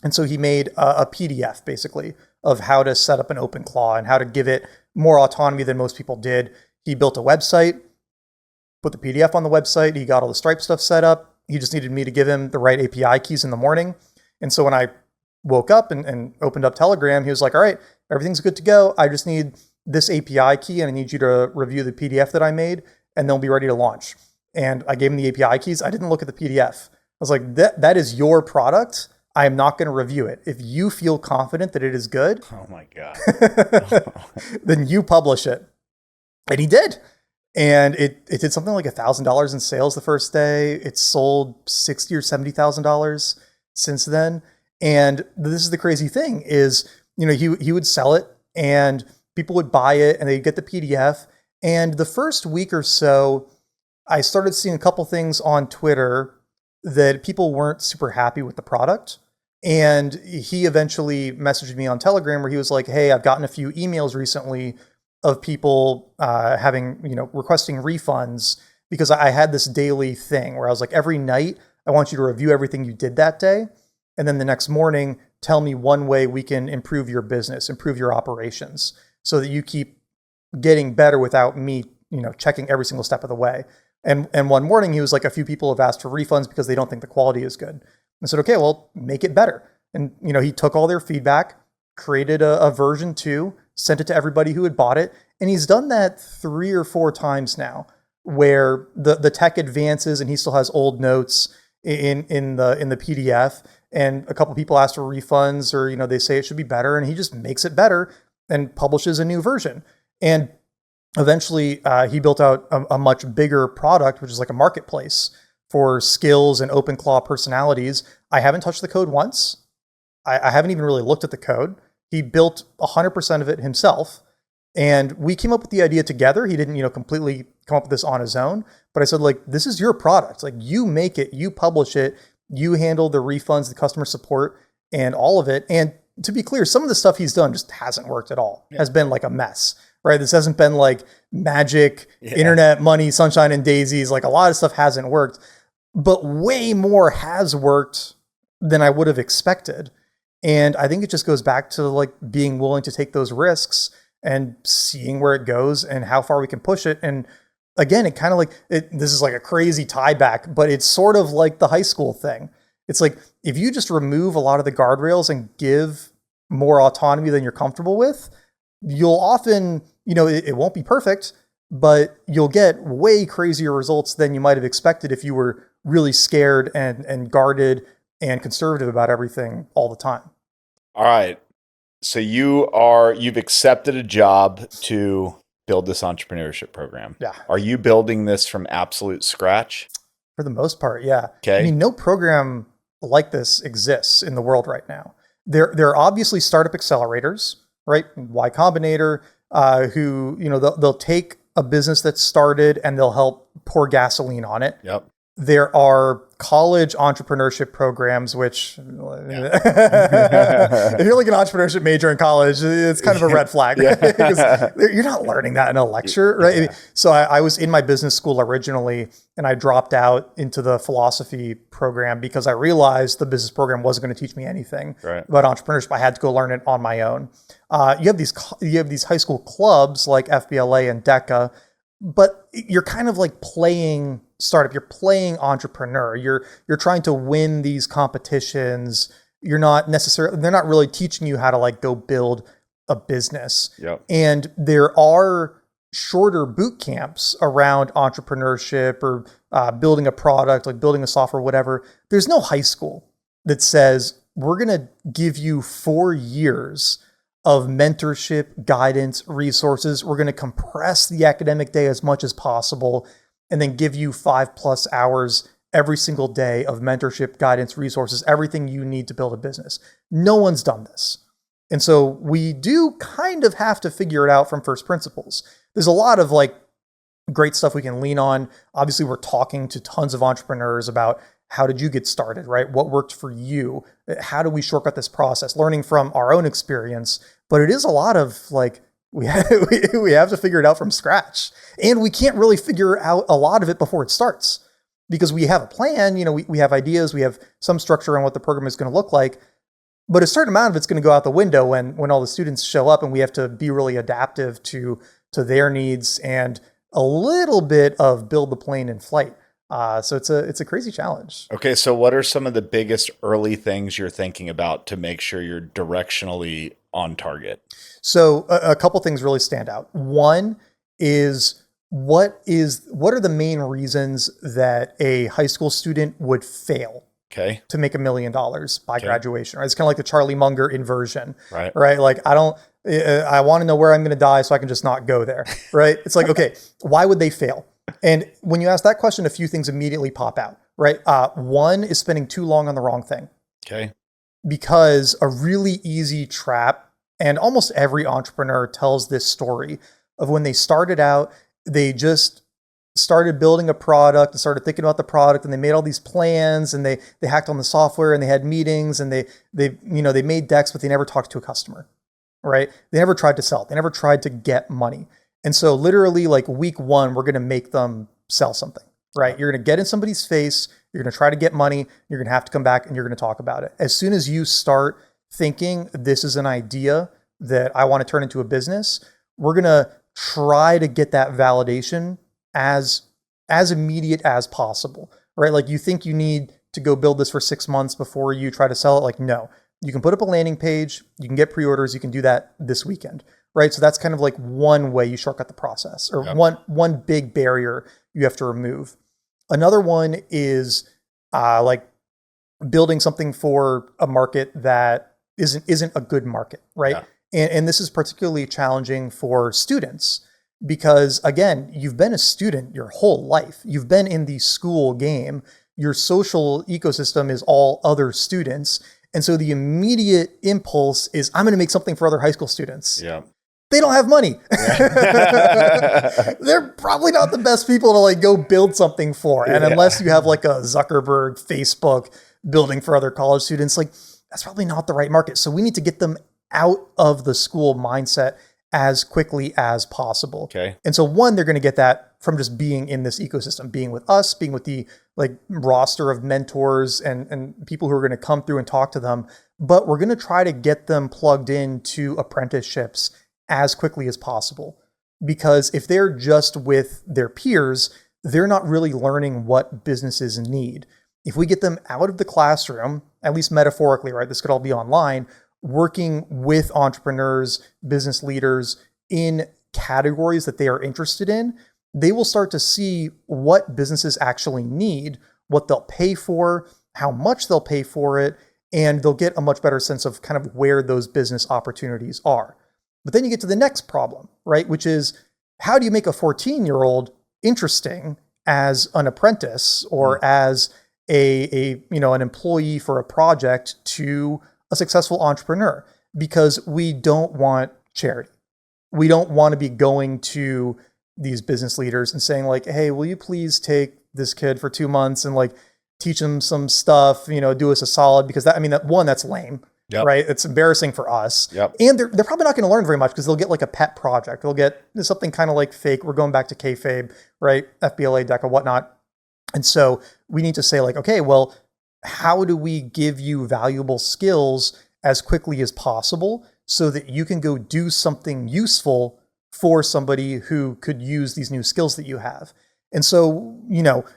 And so he made a PDF basically of how to set up an OpenClaw and how to give it more autonomy than most people did. He built a website, put the PDF on the website. He got all the Stripe stuff set up. He just needed me to give him the right API keys in the morning. And so when I woke up and opened up Telegram, he was like, all right, everything's good to go. I just need this API key, and I need you to review the PDF that I made, and they'll be ready to launch. And I gave him the API keys. I didn't look at the PDF. I was like, that is your product. I am not going to review it. If you feel confident that it is good, oh my God, then you publish it. And he did. And it did something like $1,000 in sales the first day. It's sold $60,000 or $70,000 since then. And this is the crazy thing is, he would sell it, and people would buy it, and they'd get the PDF. And the first week or so, I started seeing a couple things on Twitter that people weren't super happy with the product. And he eventually messaged me on Telegram where he was like, hey, I've gotten a few emails recently of people requesting refunds, because I had this daily thing where I was like, every night, I want you to review everything you did that day. And then the next morning, tell me one way we can improve your business, improve your operations, so that you keep getting better without me, checking every single step of the way. And one morning he was like, a few people have asked for refunds because they don't think the quality is good. I said, okay, well, make it better. And, he took all their feedback, created a version 2, sent it to everybody who had bought it. And he's done that 3 or 4 times now, where the tech advances and he still has old notes in the PDF. And a couple people asked for refunds, or, they say it should be better, and he just makes it better and publishes a new version. And eventually he built out a much bigger product, which is like a marketplace for skills and OpenClaw personalities. I haven't touched the code once. I haven't even really looked at the code. He built 100% of it himself. And we came up with the idea together. He didn't, completely come up with this on his own. But I said, like, this is your product. Like, you make it, you publish it, you handle the refunds, the customer support, and all of it. And to be clear, some of the stuff he's done just hasn't worked at all. Yeah. Has been like a mess, right? This hasn't been like magic, internet, money, sunshine and daisies. Like, a lot of stuff hasn't worked, but way more has worked than I would have expected. And I think it just goes back to like being willing to take those risks and seeing where it goes and how far we can push it. And again, it kind of like, this is like a crazy tie back, but it's sort of like the high school thing. It's like, if you just remove a lot of the guardrails and give more autonomy than you're comfortable with, you'll often, it won't be perfect, but you'll get way crazier results than you might have expected if you were really scared and guarded and conservative about everything all the time. All right. So you've accepted a job to build this entrepreneurship program. Yeah. Are you building this from absolute scratch? For the most part, yeah. Okay. I mean, no program like this exists in the world right now. There are obviously startup accelerators, right? Y Combinator, who, they'll take a business that's started and they'll help pour gasoline on it. Yep. There are college entrepreneurship programs, which if you're like an entrepreneurship major in college, it's kind of a red flag, right? Because you're not learning that in a lecture, right? Yeah. So I was in my business school originally, and I dropped out into the philosophy program because I realized the business program wasn't going to teach me anything about entrepreneurship. I had to go learn it on my own. You have these high school clubs like FBLA and DECA, but you're kind of like playing startup. You're playing entrepreneur. You're trying to win these competitions. They're not really teaching you how to like go build a business. Yep. And there are shorter boot camps around entrepreneurship or building a product, like building a software, whatever. There's no high school that says we're going to give you 4 years of mentorship, guidance, resources. We're going to compress the academic day as much as possible and then give you 5+ hours every single day of mentorship, guidance, resources, everything you need to build a business. No one's done this. And so we do kind of have to figure it out from first principles. There's a lot of like great stuff we can lean on. Obviously, we're talking to tons of entrepreneurs about how did you get started, right? What worked for you? How do we shortcut this process? Learning from our own experience. But it is a lot of like, we have to figure it out from scratch. And we can't really figure out a lot of it before it starts because we have a plan, we have ideas, we have some structure on what the program is going to look like. But a certain amount of it's going to go out the window when all the students show up, and we have to be really adaptive to their needs and a little bit of build the plane in flight. So it's a crazy challenge. Okay, so what are some of the biggest early things you're thinking about to make sure you're directionally on target? So a couple things really stand out. One is what are the main reasons that a high school student would fail? Okay. To make $1 million by graduation, right? It's kind of like the Charlie Munger inversion, right? Like I want to know where I'm going to die so I can just not go there, right? It's like, okay, why would they fail? And when you ask that question, a few things immediately pop out, right? One is spending too long on the wrong thing. Okay. Because a really easy trap, and almost every entrepreneur tells this story of when they started out, they just started building a product and started thinking about the product, and they made all these plans, and they hacked on the software, and they had meetings, and they made decks, but they never talked to a customer, right? They never tried to sell. They never tried to get money. And so literally like week 1, we're going to make them sell something, right? You're going to get in somebody's face. You're going to try to get money. You're going to have to come back and you're going to talk about it. As soon as you start thinking this is an idea that I want to turn into a business, we're going to try to get that validation as immediate as possible, right? Like you think you need to go build this for 6 months before you try to sell it. Like, no, you can put up a landing page, you can get pre-orders, you can do that this weekend, right? So that's kind of like one way you shortcut the process, or one big barrier you have to remove. Another one is like building something for a market that isn't a good market, right? Yeah. And this is particularly challenging for students because, again, you've been a student your whole life. You've been in the school game. Your social ecosystem is all other students. And so the immediate impulse is, I'm going to make something for other high school students. Yeah. They don't have money. They're probably not the best people to like go build something for. And unless you have like a Zuckerberg, Facebook building for other college students, like that's probably not the right market. So we need to get them out of the school mindset as quickly as possible. Okay. And so one, they're going to get that from just being in this ecosystem, being with us, being with the like roster of mentors and people who are going to come through and talk to them. But we're going to try to get them plugged into apprenticeships as quickly as possible. Because if they're just with their peers, they're not really learning what businesses need. If we get them out of the classroom, at least metaphorically, right? This could all be online, working with entrepreneurs, business leaders in categories that they are interested in, they will start to see what businesses actually need, what they'll pay for, how much they'll pay for it, and they'll get a much better sense of kind of where those business opportunities are. But then you get to the next problem, right? Which is, how do you make a 14-year-old interesting as an apprentice or as an employee for a project to a successful entrepreneur? Because we don't want charity. We don't want to be going to these business leaders and saying like, hey, will you please take this kid for 2 months and like teach him some stuff, do us a solid, because that's lame. Yep. Right? It's embarrassing for us. Yep. And they're probably not going to learn very much because they'll get like a pet project. They'll get something kind of like fake. We're going back to kayfabe, right? FBLA deck or whatnot. And so we need to say like, okay, well, how do we give you valuable skills as quickly as possible so that you can go do something useful for somebody who could use these new skills that you have. And so,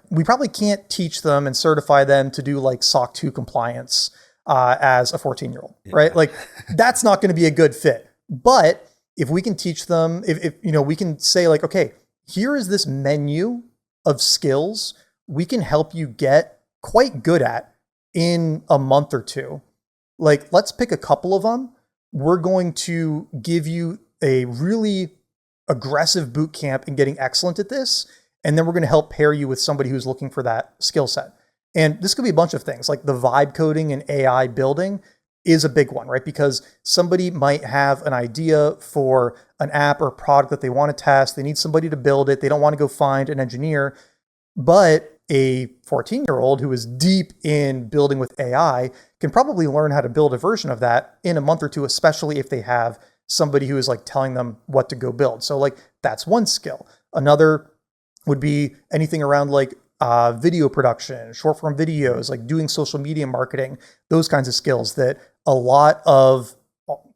we probably can't teach them and certify them to do like SOC 2 compliance as a 14-year-old, right? Like that's not going to be a good fit. But if we can teach them, if we can say like, okay, here is this menu of skills we can help you get quite good at in a month or two. Like, let's pick a couple of them. We're going to give you a really aggressive boot camp in getting excellent at this. And then we're going to help pair you with somebody who's looking for that skill set. And this could be a bunch of things, like the vibe coding and AI building is a big one, right? Because somebody might have an idea for an app or product that they want to test. They need somebody to build it. They don't want to go find an engineer. But a 14-year-old who is deep in building with AI can probably learn how to build a version of that in a month or two, especially if they have somebody who is like telling them what to go build. So like that's one skill. Another would be anything around like video production, short form videos, like doing social media marketing, those kinds of skills that a lot of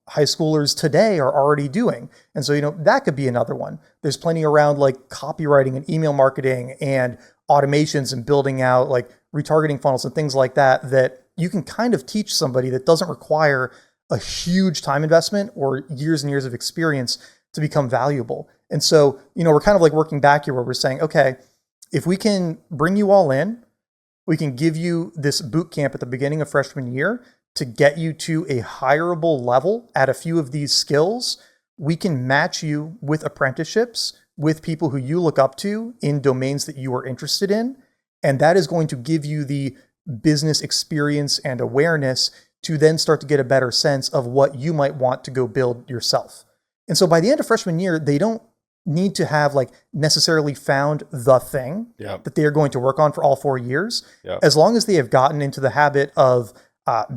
high schoolers today are already doing. And so, that could be another one. There's plenty around like copywriting and email marketing and automations and building out like retargeting funnels and things like that you can kind of teach somebody that doesn't require a huge time investment or years and years of experience to become valuable. And so, we're kind of like working back here where we're saying, okay, if we can bring you all in, we can give you this boot camp at the beginning of freshman year to get you to a hireable level at a few of these skills. We can match you with apprenticeships with people who you look up to in domains that you are interested in. And that is going to give you the business experience and awareness to then start to get a better sense of what you might want to go build yourself. And so by the end of freshman year, they don't need to have like necessarily found the thing that they are going to work on for all 4 years. As long as they have gotten into the habit of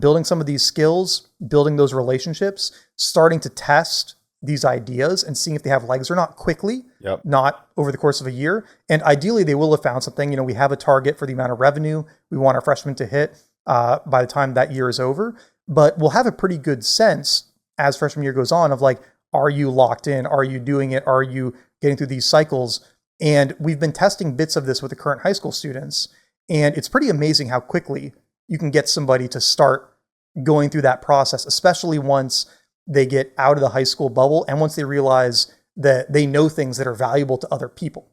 building some of these skills, building those relationships, starting to test these ideas and seeing if they have legs or not quickly, not over the course of a year. And ideally they will have found something. We have a target for the amount of revenue we want our freshmen to hit by the time that year is over, but we'll have a pretty good sense as freshman year goes on of like, are you locked in? Are you doing it? Are you getting through these cycles? And we've been testing bits of this with the current high school students. And it's pretty amazing how quickly you can get somebody to start going through that process, especially once they get out of the high school bubble and once they realize that they know things that are valuable to other people.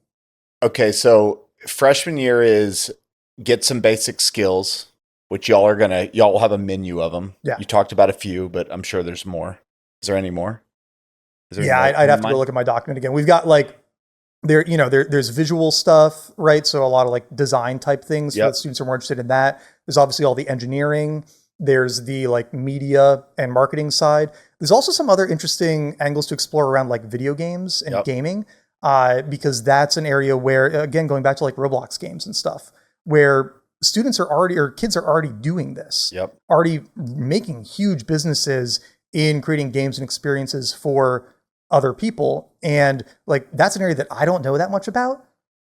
Okay, so freshman year is get some basic skills, which y'all will have a menu of them. Yeah. You talked about a few, but I'm sure there's more. Is there any more? Yeah, I'd have to go look at my document again. We've got like there's visual stuff, right? So a lot of like design type things. So students are more interested in that. There's obviously all the engineering. There's the like media and marketing side. There's also some other interesting angles to explore around like video games and gaming, because that's an area where, again, going back to like Roblox games and stuff, where students are already, or kids are already doing this, already making huge businesses in creating games and experiences for other people. And like, that's an area that I don't know that much about,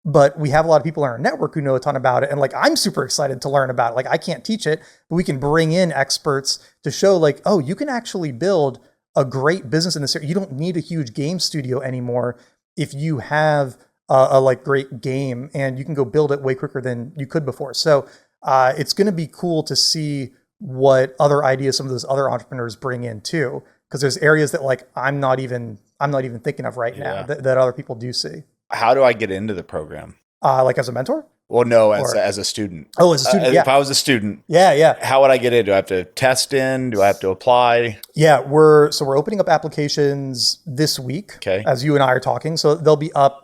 but we have a lot of people in our network who know a ton about it. And like, I'm super excited to learn about it. Like, I can't teach it, but we can bring in experts to show like, oh, you can actually build a great business in this area. You don't need a huge game studio anymore if you have a like great game, and you can go build it way quicker than you could before. So it's going to be cool to see what other ideas some of those other entrepreneurs bring in too, because there's areas that like I'm not even thinking of right now that other people do see. How do I get into the program? Like as a mentor? Well, no, as a student. Oh, as a student. If I was a student, how would I get in? Do I have to test in? Do I have to apply? Yeah, we're opening up applications this week. Okay. As you and I are talking, so they'll be up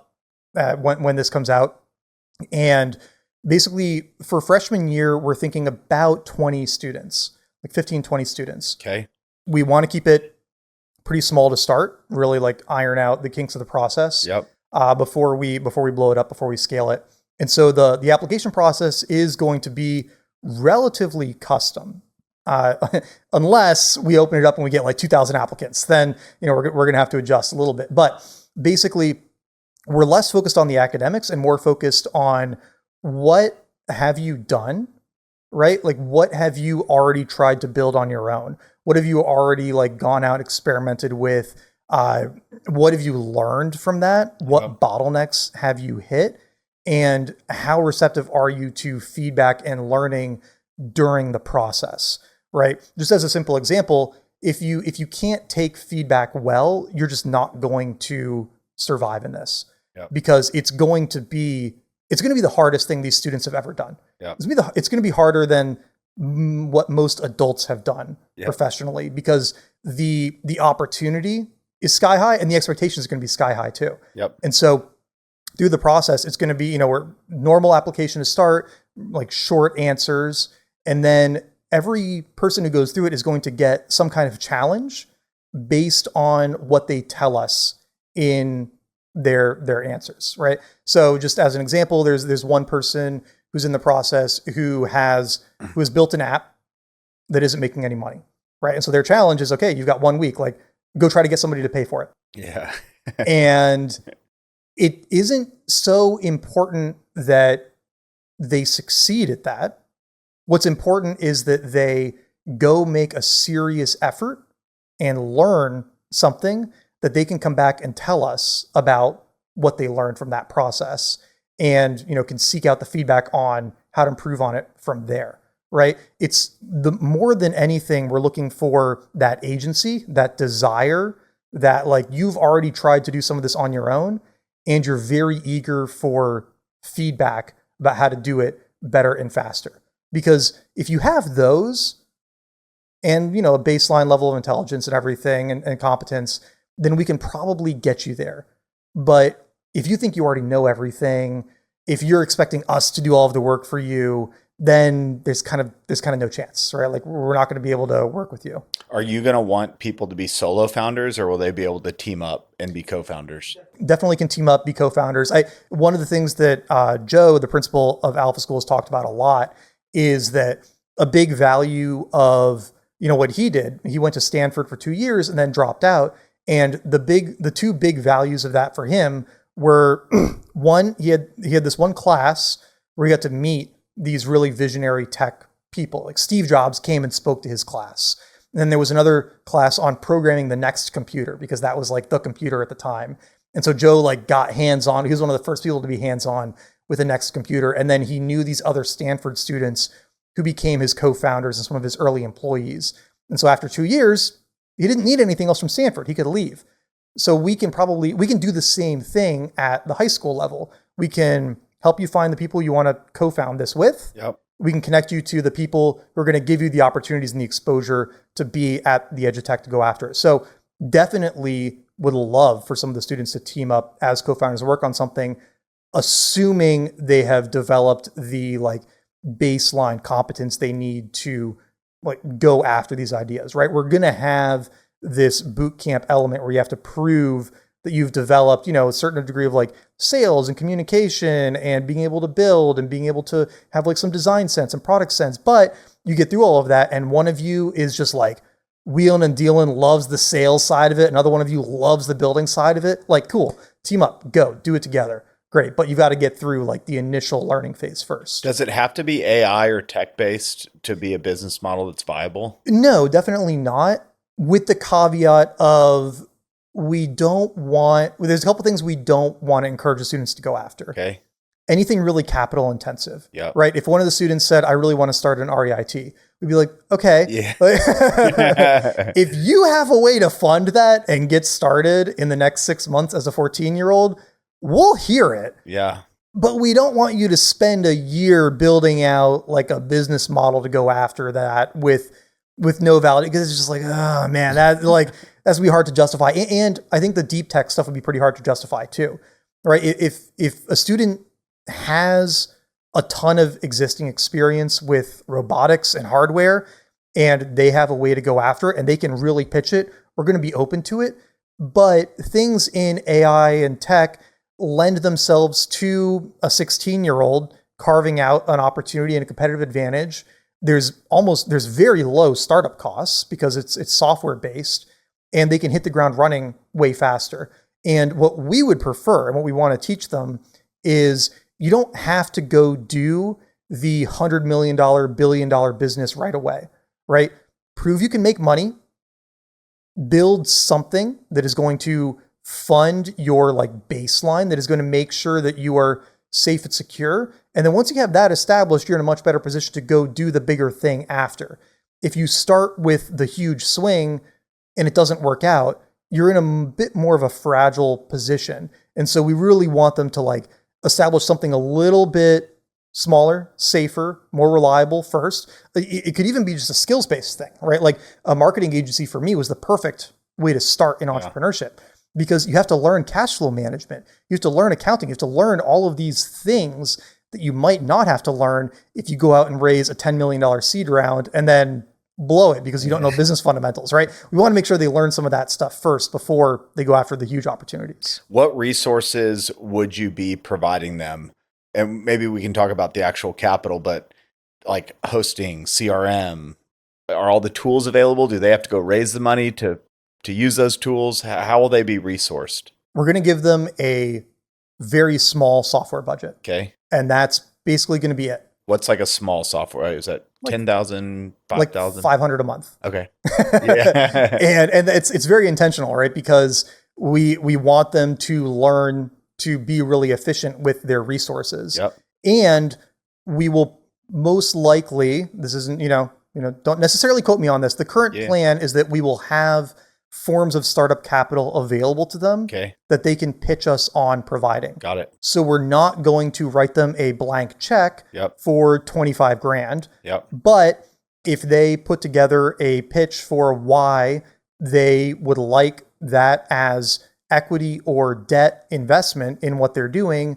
when this comes out. And basically, for freshman year, we're thinking about 20 students, like 15, 20 students. Okay. We want to keep it pretty small to start, really like iron out the kinks of the process. Before we blow it up, before we scale it. And so the application process is going to be relatively custom, unless we open it up and we get like 2,000 applicants. Then we're going to have to adjust a little bit. But basically, we're less focused on the academics and more focused on what have you done, right? Like, what have you already tried to build on your own? What have you already like gone out, experimented with? What have you learned from that? What bottlenecks have you hit? And how receptive are you to feedback and learning during the process, right? Just as a simple example, if you can't take feedback well, you're just not going to survive in this because it's going to be the hardest thing these students have ever done. It's going to be harder than what most adults have done professionally, because the opportunity is sky high and the expectation is going to be sky high too. And so through the process, it's going to be, where normal application to start, like short answers, and then every person who goes through it is going to get some kind of challenge based on what they tell us in their answers, right? So just as an example, there's one person who's in the process who has built an app that isn't making any money, right? And so their challenge is, okay, you've got 1 week, like go try to get somebody to pay for it. And it isn't so important that they succeed at that. What's important is that they go make a serious effort and learn something that they can come back and tell us about what they learned from that process, and can seek out the feedback on how to improve on it from there, right? It's more than anything, we're looking for that agency, that desire, that like you've already tried to do some of this on your own and you're very eager for feedback about how to do it better and faster. Because if you have those and, a baseline level of intelligence and everything and competence, then we can probably get you there. But if you think you already know everything, if you're expecting us to do all of the work for you, then there's kind of no chance, right? Like we're not going to be able to work with you. Are you going to want people to be solo founders, or will they be able to team up and be co-founders? Definitely can team up, be co-founders. One of the things that Joe, the principal of Alpha School, has talked about a lot is that a big value of, what he did, he went to Stanford for 2 years and then dropped out. And the two big values of that for him were one, he had this one class where he got to meet these really visionary tech people. Like Steve Jobs came and spoke to his class. And then there was another class on programming the next computer, because that was like the computer at the time. And so Joe like got hands-on. He was one of the first people to be hands-on with the next computer. And then he knew these other Stanford students who became his co-founders and some of his early employees. And so after 2 years, he didn't need anything else from Stanford. He could leave. So we can do the same thing at the high school level. We can help you find the people you want to co-found this with. We can connect you to the people who are going to give you the opportunities and the exposure to be at the edge of tech to go after it. So definitely would love for some of the students to team up as co-founders and work on something, assuming they have developed the like baseline competence they need to like go after these ideas, right? We're going to have this boot camp element where you have to prove that you've developed, a certain degree of like sales and communication and being able to build and being able to have like some design sense and product sense. But you get through all of that, and one of you is just like wheeling and dealing, loves the sales side of it. Another one of you loves the building side of it. Like, cool, team up, go, do it together. Great. But you've got to get through like the initial learning phase first. Does it have to be AI or tech-based to be a business model that's viable? No, definitely not. With the caveat of there's a couple things we don't want to encourage the students to go after. Okay. Anything really capital intensive, right? If one of the students said, I really want to start an REIT, we'd be like, okay. If you have a way to fund that and get started in the next 6 months as a 14-year-old, we'll hear it. But we don't want you to spend a year building out like a business model to go after that with no validity, because it's just like, oh man, that's gonna be hard to justify. And I think the deep tech stuff would be pretty hard to justify too, right? If a student has a ton of existing experience with robotics and hardware and they have a way to go after it and they can really pitch it, we're going to be open to it. But things in AI and tech lend themselves to a 16-year-old carving out an opportunity and a competitive advantage. There's very low startup costs because it's software based, and they can hit the ground running way faster. And what we would prefer and what we want to teach them is you don't have to go do the $100 million, $1 billion business right away, right? Prove you can make money, build something that is going to fund your like baseline, that is going to make sure that you are safe and secure. And then once you have that established, you're in a much better position to go do the bigger thing after. If you start with the huge swing and it doesn't work out, you're in a bit more of a fragile position. And so we really want them to like establish something a little bit smaller, safer, more reliable first. It could even be just a skills-based thing, right? Like a marketing agency for me was the perfect way to start in entrepreneurship, because you have to learn cash flow management. You have to learn accounting. You have to learn all of these things that you might not have to learn if you go out and raise a $10 million seed round and then blow it because you don't know business fundamentals, right? We want to make sure they learn some of that stuff first before they go after the huge opportunities. What resources would you be providing them? And maybe we can talk about the actual capital, but like hosting, CRM, are all the tools available? Do they have to go raise the money to use those tools? How will they be resourced? We're going to give them a very small software budget. Okay. And that's basically going to be it. What's like a small software? Is that like 10,000, 5,000? Like 500 a month. Okay. Yeah. and it's very intentional, right? Because we want them to learn to be really efficient with their resources. Yep. And we will most likely, this isn't, don't necessarily quote me on this. The current plan is that we will have forms of startup capital available to them that they can pitch us on providing. Got it. So we're not going to write them a blank check for 25 grand. Yep. But if they put together a pitch for why they would like that as equity or debt investment in what they're doing,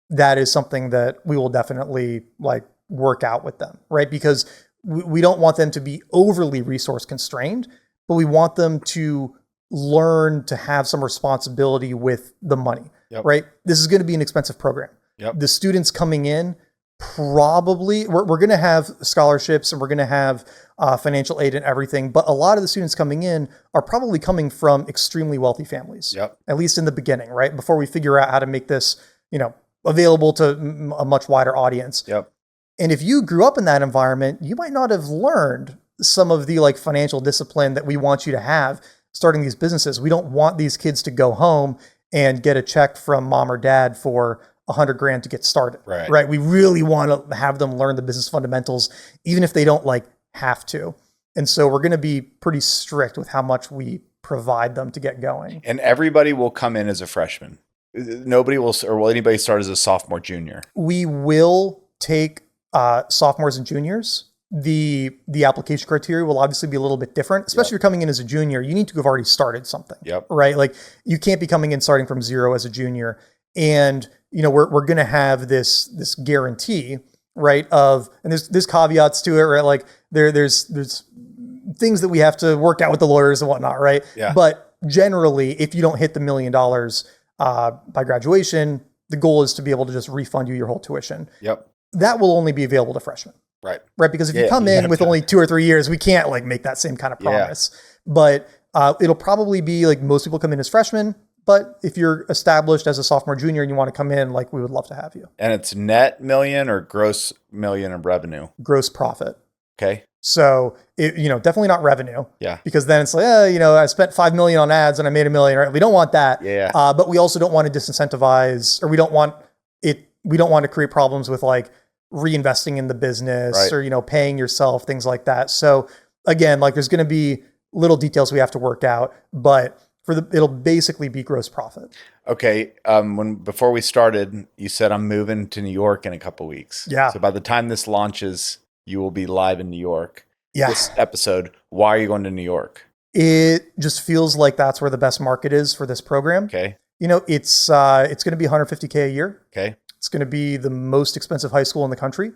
that is something that we will definitely like work out with them, right? Because we don't want them to be overly resource constrained, but we want them to learn to have some responsibility with the money, right? This is going to be an expensive program. The students coming in, probably, we're going to have scholarships and we're going to have financial aid and everything, but a lot of the students coming in are probably coming from extremely wealthy families, at least in the beginning, right? Before we figure out how to make this, available to a much wider audience. And if you grew up in that environment, you might not have learned some of the like financial discipline that we want you to have starting these businesses. We don't want these kids to go home and get a check from mom or dad for 100 grand to get started, right? We really want to have them learn the business fundamentals, even if they don't like have to. And so we're going to be pretty strict with how much we provide them to get going. And everybody will come in as a freshman. Nobody will, or will anybody start as a sophomore, junior? We will take sophomores and juniors. The application criteria will obviously be a little bit different, especially if you're coming in as a junior. You need to have already started something, right? Like you can't be coming in starting from zero as a junior. And we're going to have this guarantee, right? And there's caveats to it, right? Like there's things that we have to work out with the lawyers and whatnot, right? But generally, if you don't hit the $1 million by graduation, the goal is to be able to just refund you your whole tuition. That will only be available to freshmen. Right. Because if you come in with only 2 or 3 years, we can't like make that same kind of promise. But it'll probably be like most people come in as freshmen. But if you're established as a sophomore, junior, and you want to come in, like we would love to have you. And it's net million or gross million of revenue? Gross profit. Okay. So definitely not revenue. Because then it's like, I spent 5 million on ads and I made $1 million. Right? We don't want that. But we also don't want to disincentivize, or we don't want to create problems with like reinvesting in the business or, paying yourself, things like that. So again, like there's going to be little details we have to work out, but it'll basically be gross profit. Okay. Before we started, you said I'm moving to New York in a couple of weeks. So by the time this launches, you will be live in New York. This episode, why are you going to New York? It just feels like that's where the best market is for this program. Okay. It's going to be $150K a year. Okay. It's going to be the most expensive high school in the country.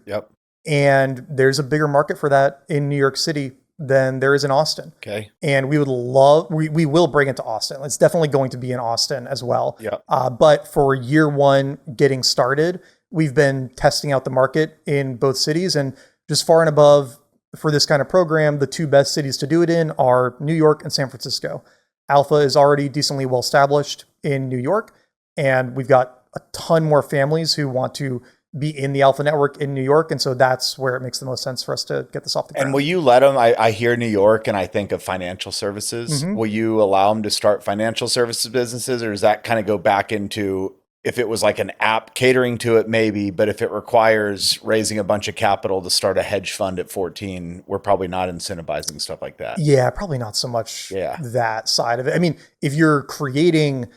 And there's a bigger market for that in New York City than there is in Austin. Okay. And we will bring it to Austin. It's definitely going to be in Austin as well. But for year one getting started, we've been testing out the market in both cities, and just far and above for this kind of program, the 2 best cities to do it in are New York and San Francisco. Alpha is already decently well established in New York, and we've got a ton more families who want to be in the alpha network in New York. And so that's where it makes the most sense for us to get this off the ground. And will you let them, I hear New York and I think of financial services. Mhm. Will you allow them to start financial services businesses, or does that kind of go back into, if it was like an app catering to it, maybe, but if it requires raising a bunch of capital to start a hedge fund at 14, we're probably not incentivizing stuff like that. Yeah, probably not so much Yeah. that side of it. I mean, if you're creating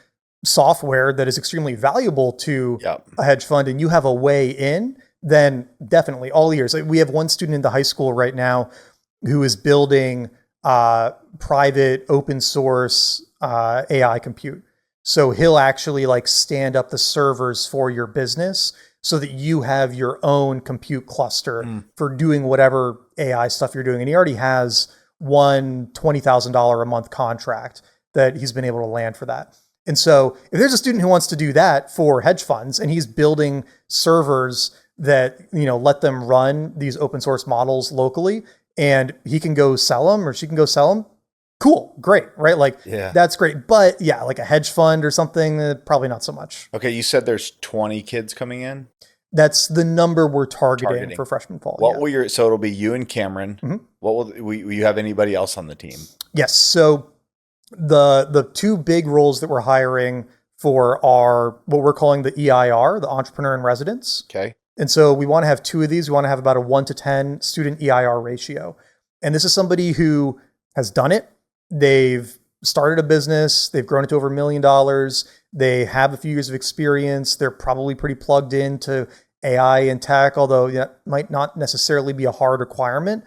software that is extremely valuable to Yep. a hedge fund and you have a way in, then definitely all ears. Like, we have one student in the high school right now who is building private open source AI compute. So he'll actually like stand up the servers for your business so that you have your own compute cluster for doing whatever AI stuff you're doing. And he already has one $20,000 a month contract that he's been able to land for that. And so if there's a student who wants to do that for hedge funds and he's building servers that, let them run these open source models locally, and he can go sell them or she can go sell them, cool, great, right? Like, that's great. But yeah, like a hedge fund or something, probably not so much. Okay, you said there's 20 kids coming in? That's the number we're targeting for freshman fall. What will so it'll be you and Cameron. Mhm. Will you have anybody else on the team? Yes. So the two big roles that we're hiring for are what we're calling the EIR, the Entrepreneur in Residence. Okay. And so we want to have two of these. We want to have about a 1-to-10 student EIR ratio. And this is somebody who has done it. They've started a business. They've grown it to over $1 million. They have a few years of experience. They're probably pretty plugged into AI and tech, although that might not necessarily be a hard requirement.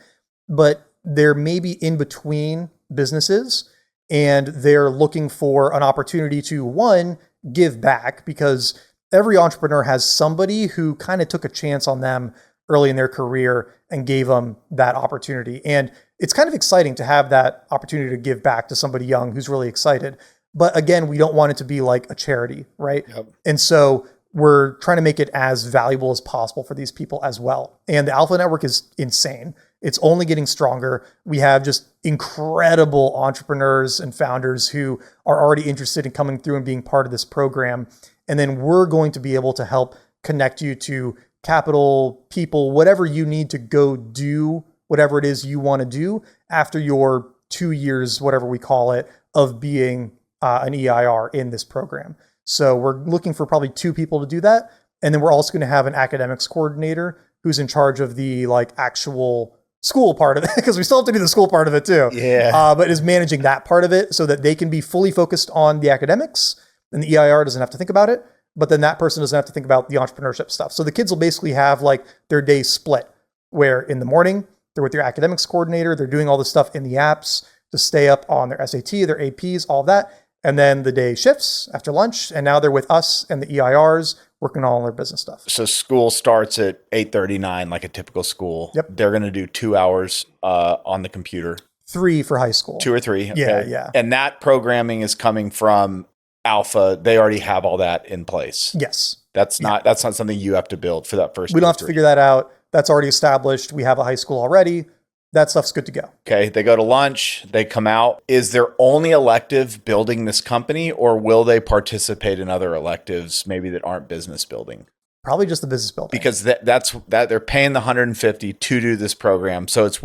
But they're maybe in between businesses, and they're looking for an opportunity to, one, give back, because every entrepreneur has somebody who kind of took a chance on them early in their career and gave them that opportunity. And it's kind of exciting to have that opportunity to give back to somebody young who's really excited. But again, we don't want it to be like a charity, right? Yep. And so we're trying to make it as valuable as possible for these people as well. And the Alpha Network is insane. It's only getting stronger. We have just incredible entrepreneurs and founders who are already interested in coming through and being part of this program. And then we're going to be able to help connect you to capital, people, whatever you need to go do whatever it is you want to do after your 2 years, whatever we call it, of being an EIR in this program. So we're looking for probably 2 people to do that. And then we're also going to have an academics coordinator who's in charge of the like actual school part of it, because we still have to do the school part of it too. Yeah. But is managing that part of it so that they can be fully focused on the academics, and the EIR doesn't have to think about it. But then that person doesn't have to think about the entrepreneurship stuff. So the kids will basically have like their day split, where in the morning they're with their academics coordinator, they're doing all the stuff in the apps to stay up on their SAT, their APs, all that. And then the day shifts after lunch, and now they're with us and the EIRs working on all their business stuff. So school starts at 8:39, like a typical school. Yep. They're going to do 2 hours on the computer. 3 for high school. 2 or 3. Okay. Yeah. And that programming is coming from Alpha. They already have all that in place. Yes. That's not something you have to build for that first. We don't have to figure that out. That's already established. We have a high school already. That stuff's good to go. Okay. They go to lunch, they come out. Is their only elective building this company, or will they participate in other electives maybe that aren't business building? Probably just the business building. Because that's they're paying the $150 to do this program. So it's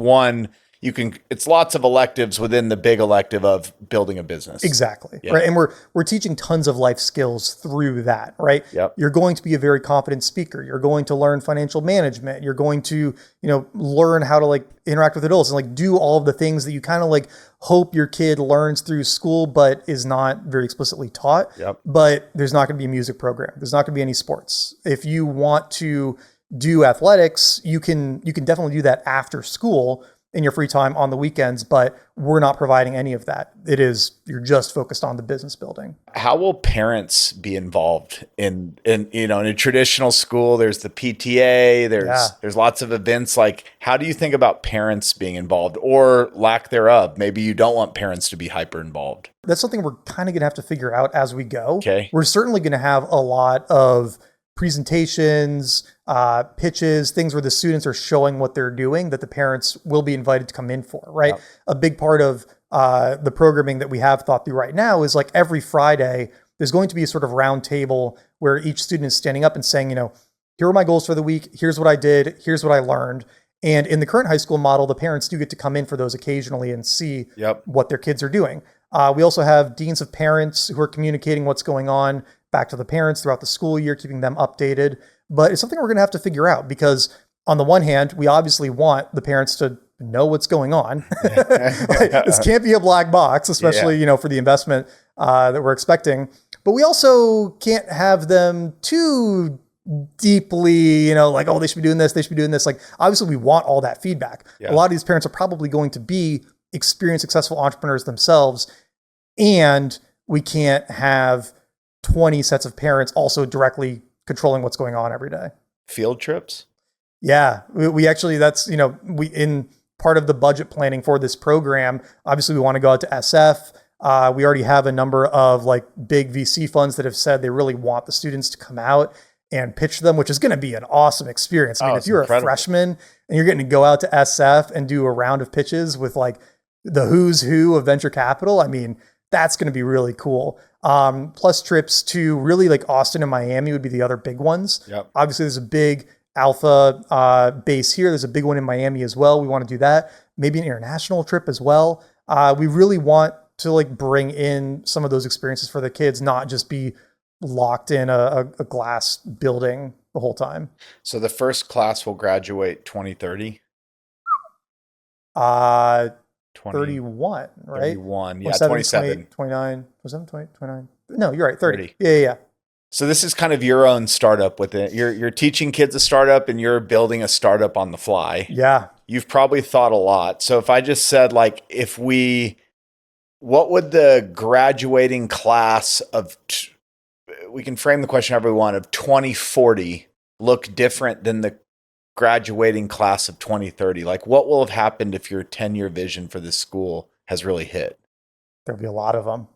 it's lots of electives within the big elective of building a business. Exactly. Yeah. Right. And we're teaching tons of life skills through that, right? Yep. You're going to be a very confident speaker. You're going to learn financial management. You're going to, learn how to like interact with adults and like do all of the things that you kind of like hope your kid learns through school, but is not very explicitly taught. Yep. But there's not going to be a music program. There's not going to be any sports. If you want to do athletics, you can definitely do that after school in your free time on the weekends, but we're not providing any of that. You're just focused on the business building. How will parents be involved in a traditional school? There's the PTA, there's lots of events. Like, how do you think about parents being involved, or lack thereof? Maybe you don't want parents to be hyper involved. That's something we're kind of going to have to figure out as we go. Okay. We're certainly going to have a lot of presentations, pitches, things where the students are showing what they're doing that the parents will be invited to come in for, right? Yep. A big part of the programming that we have thought through right now is like every Friday, there's going to be a sort of round table where each student is standing up and saying, here are my goals for the week. Here's what I did. Here's what I learned. And in the current high school model, the parents do get to come in for those occasionally and see what their kids are doing. We also have deans of parents who are communicating what's going on back to the parents throughout the school year, keeping them updated. But it's something we're going to have to figure out because on the one hand, we obviously want the parents to know what's going on. This can't be a black box, especially, for the investment that we're expecting. But we also can't have them too deeply, like, oh, they should be doing this, they should be doing this. Like, obviously we want all that feedback. A lot of these parents are probably going to be experienced, successful entrepreneurs themselves. And we can't have 20 sets of parents also directly controlling what's going on every day. Field trips? Yeah, we actually, that's, we in part of the budget planning for this program, obviously we want to go out to SF. We already have a number of like big VC funds that have said they really want the students to come out and pitch them, which is going to be an awesome experience. I mean, if you're incredible. A freshman and you're getting to go out to SF and do a round of pitches with like the who's who of venture capital, I mean, that's going to be really cool. Plus trips to really like Austin and Miami would be the other big ones. Obviously, there's a big alpha base here. There's a big one in Miami as well. We want to do that. Maybe an international trip as well. We really want to like bring in some of those experiences for the kids, not just be locked in a glass building the whole time. So the first class will graduate 2030? 31, right? 31, yeah, 27. 29, 27, 20, 29. No, you're right, 30. Yeah. So this is kind of your own startup with it. You're teaching kids a startup and you're building a startup on the fly. Yeah. You've probably thought a lot. So if I just said like, what would the graduating class of, we can frame the question however we want, of 2040 look different than the graduating class of 2030? Like what will have happened if your 10-year vision for this school has really hit? There'll be a lot of them.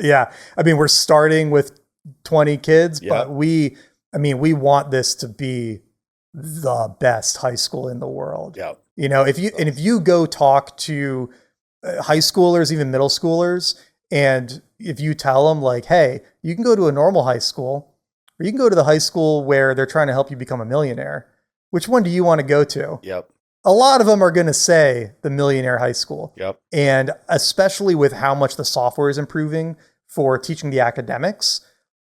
Yeah. I mean, we're starting with 20 kids, but we want this to be the best high school in the world. Yeah. If you go talk to high schoolers, even middle schoolers, and if you tell them like, hey, you can go to a normal high school or you can go to the high school where they're trying to help you become a millionaire, which one do you want to go to? Yep. A lot of them are going to say the millionaire high school. Yep. And especially with how much the software is improving for teaching the academics,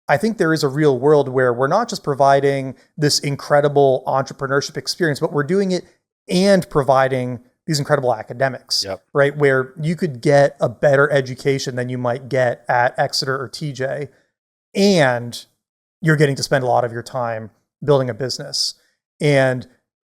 I think there is a real world where we're not just providing this incredible entrepreneurship experience, but we're doing it and providing these incredible academics, right? Where you could get a better education than you might get at Exeter or TJ, and you're getting to spend a lot of your time building a business. And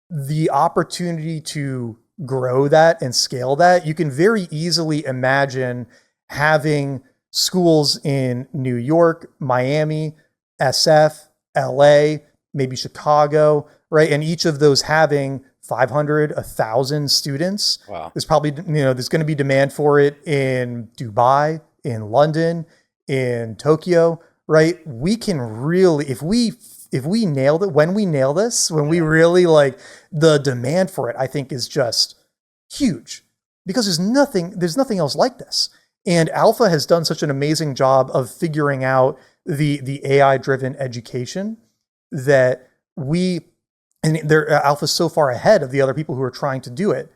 the opportunity to grow that and scale that, you can very easily imagine having schools in New York, Miami, SF, LA, maybe Chicago, right? And each of those having 500, 1,000 students. Wow. There's probably, there's going to be demand for it in Dubai, in London, in Tokyo, right? We can really, if we nailed it, when we nail this, when we really like the demand for it, I think is just huge because there's nothing else like this. And Alpha has done such an amazing job of figuring out the AI driven education that Alpha's so far ahead of the other people who are trying to do it.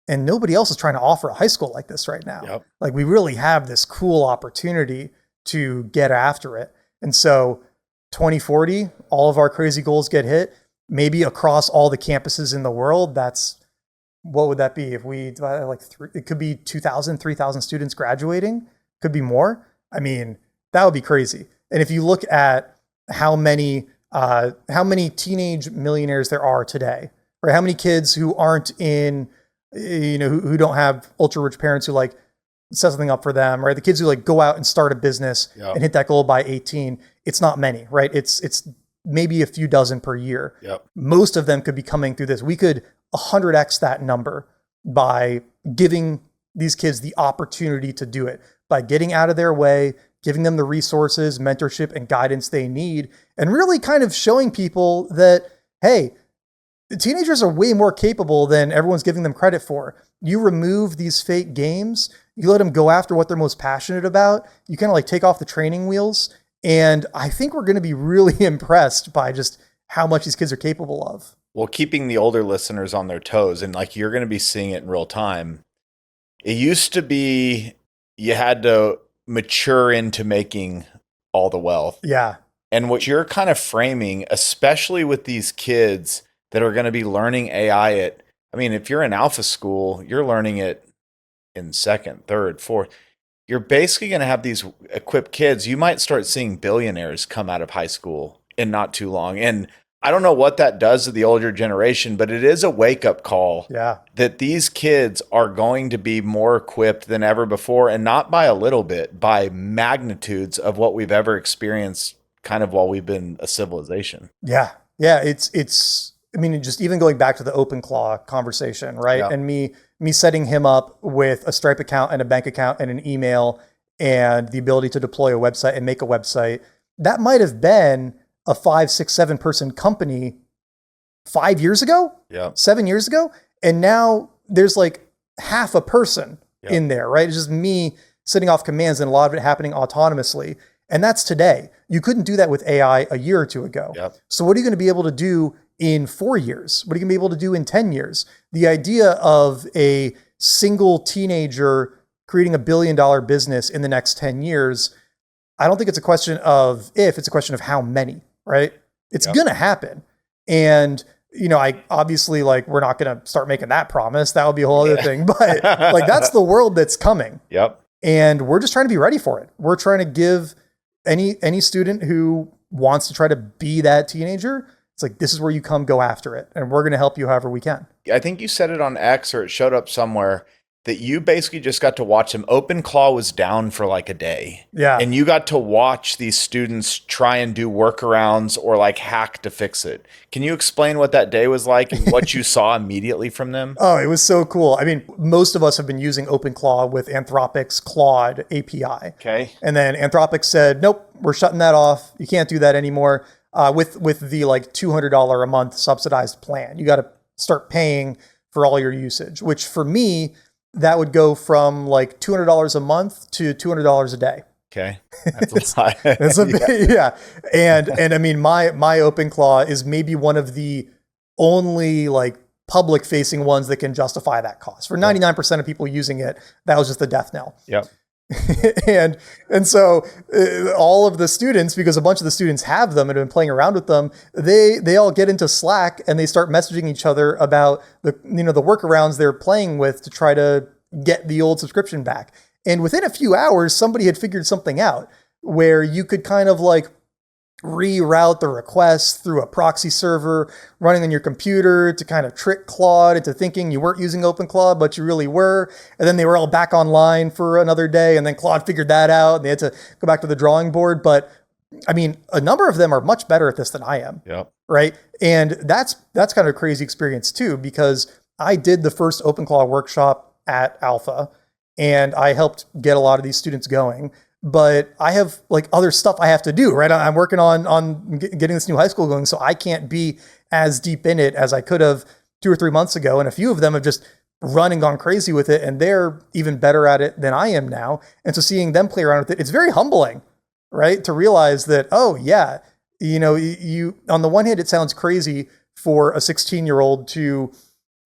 And nobody else is trying to offer a high school like this right now. Yep. Like we really have this cool opportunity to get after it. And so 2040, all of our crazy goals get hit, maybe across all the campuses in the world. What would that be? If we divide like it could be 2,000, 3,000 students graduating, could be more. I mean, that would be crazy. And if you look at how many teenage millionaires there are today, or how many kids who aren't in, who don't have ultra rich parents who like set something up for them, right? The kids who like go out and start a business and hit that goal by 18, it's not many, right? It's maybe a few dozen per year. Yep. Most of them could be coming through this. We could 100x that number by giving these kids the opportunity to do it, by getting out of their way, giving them the resources, mentorship, and guidance they need, and really kind of showing people that, hey, teenagers are way more capable than everyone's giving them credit for. You remove these fake games, you let them go after what they're most passionate about, you kind of like take off the training wheels. And I think we're going to be really impressed by just how much these kids are capable of. Well, keeping the older listeners on their toes, and like you're going to be seeing it in real time. It used to be you had to mature into making all the wealth. Yeah. And what you're kind of framing, especially with these kids that are going to be learning AI if you're in alpha school, you're learning it in second, third, fourth. You're basically going to have these equipped kids. You might start seeing billionaires come out of high school in not too long. And I don't know what that does to the older generation, but it is a wake-up call that these kids are going to be more equipped than ever before, and not by a little bit, by magnitudes of what we've ever experienced kind of while we've been a civilization. Yeah. Yeah. It's, just even going back to the OpenClaw conversation, right? Yeah. And me setting him up with a Stripe account and a bank account and an email and the ability to deploy a website and make a website, that might have been a 5, 6, 7 person company 5 years ago, 7 years ago. And now there's like half a person in there, right? It's just me sitting off commands and a lot of it happening autonomously. And that's today. You couldn't do that with AI a year or two ago. So what are you going to be able to do in 4 years? What are you going to be able to do in 10 years? The idea of a single teenager creating $1 billion business in the next 10 years, I don't think it's a question of if, it's a question of how many, right? It's going to happen. And, I obviously we're not going to start making that promise. That would be a whole other thing, but that's the world that's coming. And we're just trying to be ready for it. We're trying to give any student who wants to try to be that teenager, it's like, this is where you come, go after it. And we're going to help you however we can. I think you said it on X, or it showed up somewhere, that you basically just got to watch them. OpenClaw was down for like a day. And you got to watch these students try and do workarounds or hack to fix it. Can you explain what that day was like and what you saw immediately from them? Oh, it was so cool. Most of us have been using OpenClaw with Anthropic's Claude API. Okay. And then Anthropic said, nope, we're shutting that off. You can't do that anymore. With the $200 a month subsidized plan. You got to start paying for all your usage, which for me, that would go from $200 a month to $200 a day. Okay. That's a lot. It's a big, And my OpenClaw is maybe one of the only public facing ones that can justify that cost. For 99% of people using it, that was just the death knell. and so all of the students, because a bunch of the students have them and have been playing around with them, they all get into Slack and they start messaging each other about the workarounds they're playing with to try to get the old subscription back. And within a few hours, somebody had figured something out where you could kind of reroute the request through a proxy server running on your computer to kind of trick Claude into thinking you weren't using OpenClaw, but you really were. And then they were all back online for another day. And then Claude figured that out and they had to go back to the drawing board. But a number of them are much better at this than I am. Right. And that's kind of a crazy experience too, because I did the first OpenClaw workshop at Alpha and I helped get a lot of these students going. But I have other stuff I have to do, right? I'm working on getting this new high school going, so I can't be as deep in it as I could have 2 or 3 months ago. And a few of them have just run and gone crazy with it, and they're even better at it than I am now. And so seeing them play around with it, it's very humbling, right? To realize that, oh yeah, you on the one hand, it sounds crazy for a 16-year-old to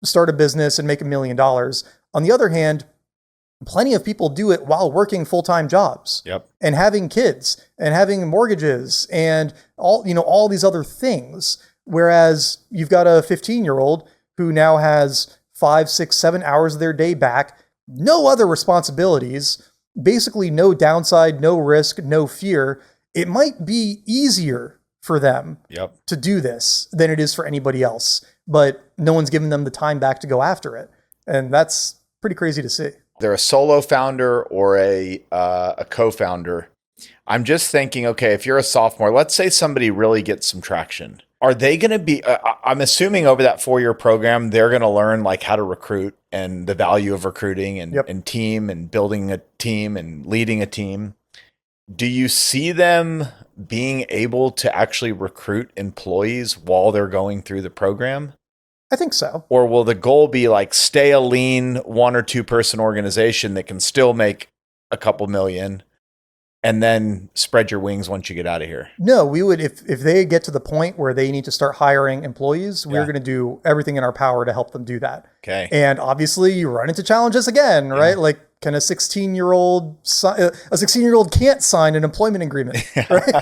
start a business and make $1 million. On the other hand, plenty of people do it while working full-time jobs and having kids and having mortgages and all these other things. Whereas you've got a 15-year-old who now has 5, 6, 7 hours of their day back, no other responsibilities, basically no downside, no risk, no fear. It might be easier for them to do this than it is for anybody else, but no one's giving them the time back to go after it. And that's pretty crazy to see. They're a solo founder or a co-founder. I'm just thinking, okay, if you're a sophomore, let's say somebody really gets some traction. Are they going to be, I'm assuming over that 4-year program, they're going to learn how to recruit and the value of recruiting and team and building a team and leading a team. Do you see them being able to actually recruit employees while they're going through the program? I think so. Or will the goal be stay a lean 1 or 2 person organization that can still make a couple million and then spread your wings once you get out of here. No, we would, if they get to the point where they need to start hiring employees, we're going to do everything in our power to help them do that. Okay. And obviously you run into challenges again, right? Like, can a 16-year-old can't sign an employment agreement, right?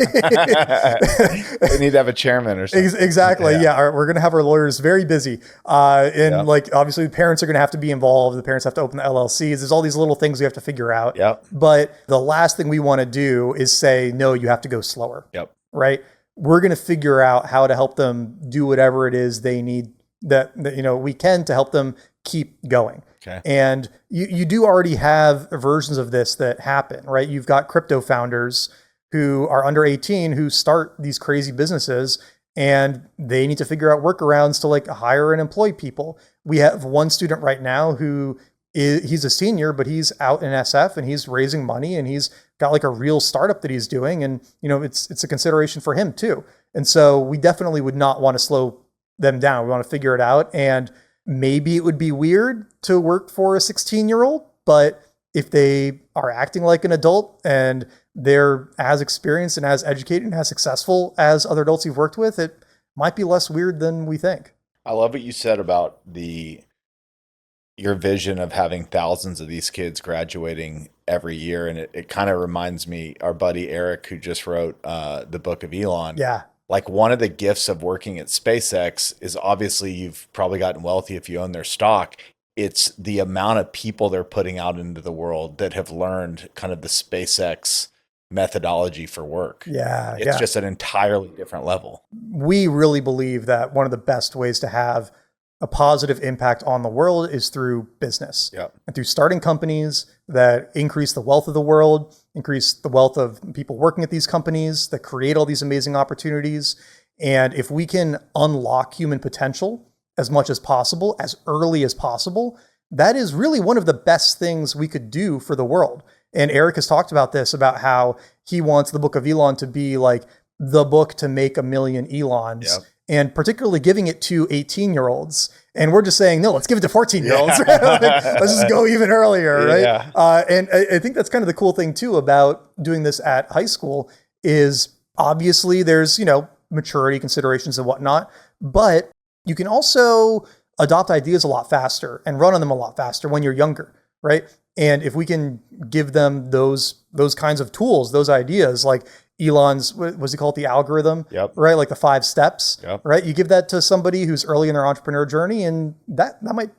They need to have a chairman or something. Exactly. Yeah. We're going to have our lawyers very busy. Like, obviously the parents are going to have to be involved. The parents have to open the LLCs. There's all these little things we have to figure out. Yep. But the last thing we want to do is say, no, you have to go slower. Yep. Right. We're going to figure out how to help them do whatever it is they need that we can to help them keep going. Okay. And you do already have versions of this that happen, right? You've got crypto founders who are under 18 who start these crazy businesses, and they need to figure out workarounds to like hire and employ people. We have one student right now he's a senior, but he's out in SF and he's raising money and he's got like a real startup that he's doing. And, it's a consideration for him too. And so we definitely would not want to slow them down. We want to figure it out. And maybe it would be weird to work for a 16-year-old, but if they are acting like an adult and they're as experienced and as educated and as successful as other adults you've worked with, it might be less weird than we think. I love what you said about your vision of having thousands of these kids graduating every year. And it kind of reminds me, our buddy Eric, who just wrote the book of Elon. Yeah. Like, one of the gifts of working at SpaceX is, obviously you've probably gotten wealthy if you own their stock. It's the amount of people they're putting out into the world that have learned kind of the SpaceX methodology for work. Yeah. It's just an entirely different level. We really believe that one of the best ways to have a positive impact on the world is through business. Yep. And through starting companies that increase the wealth of the world, increase the wealth of people working at these companies that create all these amazing opportunities. And if we can unlock human potential as much as possible, as early as possible, that is really one of the best things we could do for the world. And Eric has talked about this, about how he wants the Book of Elon to be like the book to make 1 million Elons. Yep. And particularly giving it to 18-year-olds. And we're just saying, no, let's give it to 14-year-olds. Let's just go even earlier, right? Yeah. And I think that's kind of the cool thing, too, about doing this at high school is obviously there's, maturity considerations and whatnot, but you can also adopt ideas a lot faster and run on them a lot faster when you're younger, right? And if we can give them those kinds of tools, those ideas, like Elon's, what was he called, the algorithm, right? Like the 5 steps, right? You give that to somebody who's early in their entrepreneur journey, and that might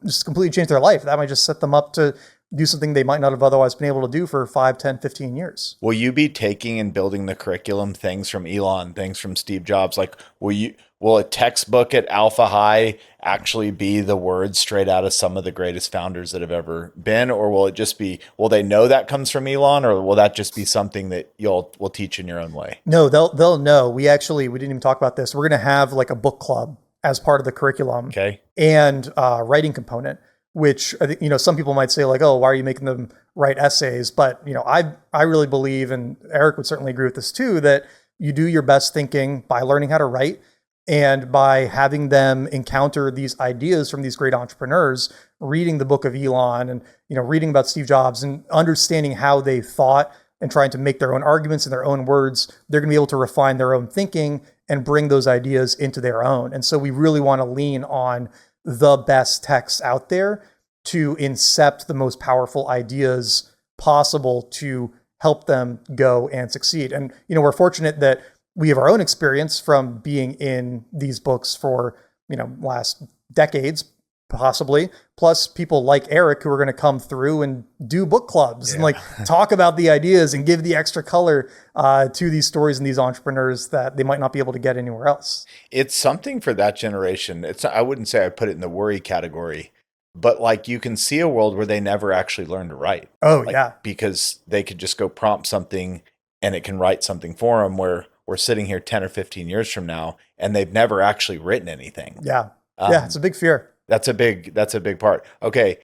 just completely change their life. That might just set them up to do something they might not have otherwise been able to do for 5, 10, 15 years. Will you be taking and building the curriculum, things from Elon, things from Steve Jobs? Like, will a textbook at Alpha High actually be the words straight out of some of the greatest founders that have ever been? Or will it just be, will they know that comes from Elon, or will that just be something that will teach in your own way? No, they'll know. We didn't even talk about this. We're going to have like a book club as part of the curriculum. Okay. And writing component, which I think, some people might say like, oh, why are you making them write essays? But, I really believe, and Eric would certainly agree with this too, that you do your best thinking by learning how to write and by having them encounter these ideas from these great entrepreneurs, reading the book of Elon and, reading about Steve Jobs and understanding how they thought and trying to make their own arguments in their own words. They're going to be able to refine their own thinking and bring those ideas into their own. And so we really want to lean on the best texts out there to incept the most powerful ideas possible to help them go and succeed. And, we're fortunate that we have our own experience from being in these books for, last decades, possibly, plus people like Eric who are going to come through and do book clubs and like talk about the ideas and give the extra color to these stories and these entrepreneurs that they might not be able to get anywhere else. It's something for that generation. I wouldn't say I put it in the worry category, but like, you can see a world where they never actually learn to write. Oh, yeah. Because they could just go prompt something and it can write something for them, where we're sitting here 10 or 15 years from now and they've never actually written anything. Yeah. It's a big fear. That's a big part. Okay.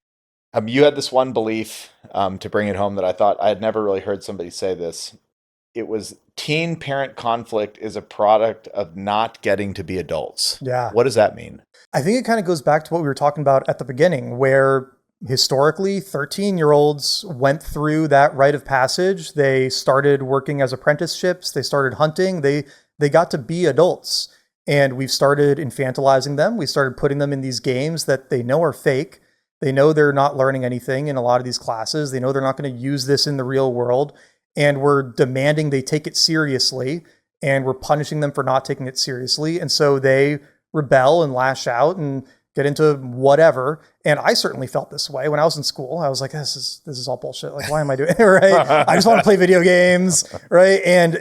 You had this one belief, to bring it home, that I thought I had never really heard somebody say this. It was, teen parent conflict is a product of not getting to be adults. Yeah. What does that mean? I think it kind of goes back to what we were talking about at the beginning, where historically, 13-year-olds went through that rite of passage. They started working as apprenticeships. They started hunting. They got to be adults. And we've started infantilizing them. We started putting them in these games that they know are fake. They know they're not learning anything in a lot of these classes. They know they're not going to use this in the real world. And we're demanding they take it seriously. And we're punishing them for not taking it seriously. And so they rebel and lash out and get into whatever. And I certainly felt this way when I was in school. I was like, this is all bullshit. Like, why am I doing it? Right? I just want to play video games. Right. And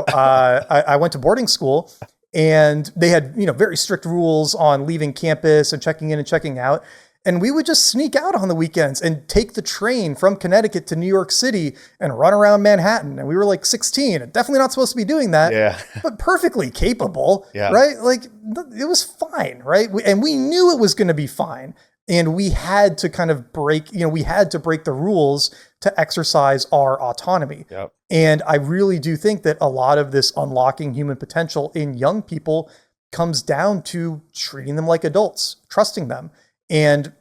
I went to boarding school, and they had, very strict rules on leaving campus and checking in and checking out. And we would just sneak out on the weekends and take the train from Connecticut to New York City and run around Manhattan. And we were like 16 and definitely not supposed to be doing that, Yeah. but perfectly capable, Yeah. right? Like it was fine, right? And we knew it was going to be fine. And we had to kind of break the rules to exercise our autonomy. Yep. And I really do think that a lot of this unlocking human potential in young people comes down to treating them like adults, trusting them. And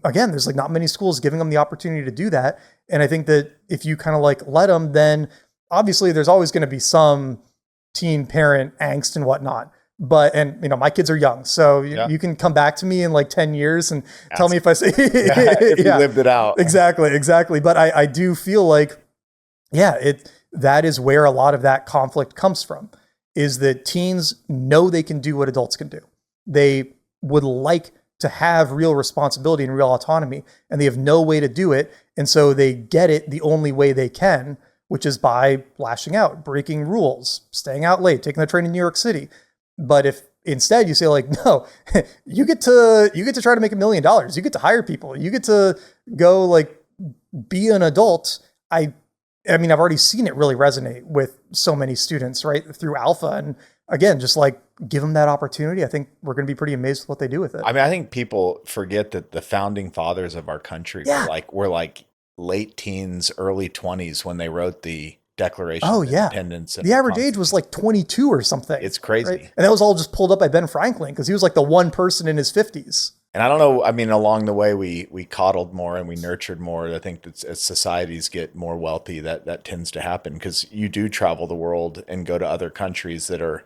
again, there's like not many schools giving them the opportunity to do that. And I think that if you kind of like let them, then obviously there's always going to be some teen parent angst and whatnot. But, and my kids are young, so you can come back to me in like 10 years and tell me if I say, if you lived it out. Exactly. But I do feel like, that is where a lot of that conflict comes from, is that teens know they can do what adults can do. They would like to have real responsibility and real autonomy, and they have no way to do it. And so they get it the only way they can, which is by lashing out, breaking rules, staying out late, taking the train in New York City. But if instead you say like, no, you get to try to make $1 million. You get to hire people. You get to go like be an adult. I mean, I've already seen it really resonate with so many students, right? Through Alpha. And again, just like give them that opportunity. I think we're going to be pretty amazed with what they do with it. I mean, I think people forget that the founding fathers of our country were like late teens, early 20s when they wrote the Declaration of Independence. The average age was like 22 or something. It's crazy. Right? And that was all just pulled up by Ben Franklin because he was like the one person in his 50s. And I don't know, I mean, along the way, we coddled more and we nurtured more. I think that as societies get more wealthy, that tends to happen, because you do travel the world and go to other countries that are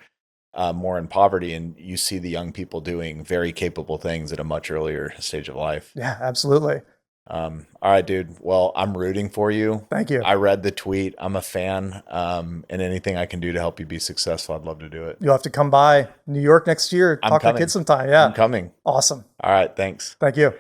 more in poverty, and you see the young people doing very capable things at a much earlier stage of life. Yeah, absolutely. All right, dude. Well, I'm rooting for you. Thank you. I read the tweet. I'm a fan. And anything I can do to help you be successful, I'd love to do it. You'll have to come by New York next year. Talk to kids sometime. Yeah. I'm coming. Awesome. All right. Thanks. Thank you.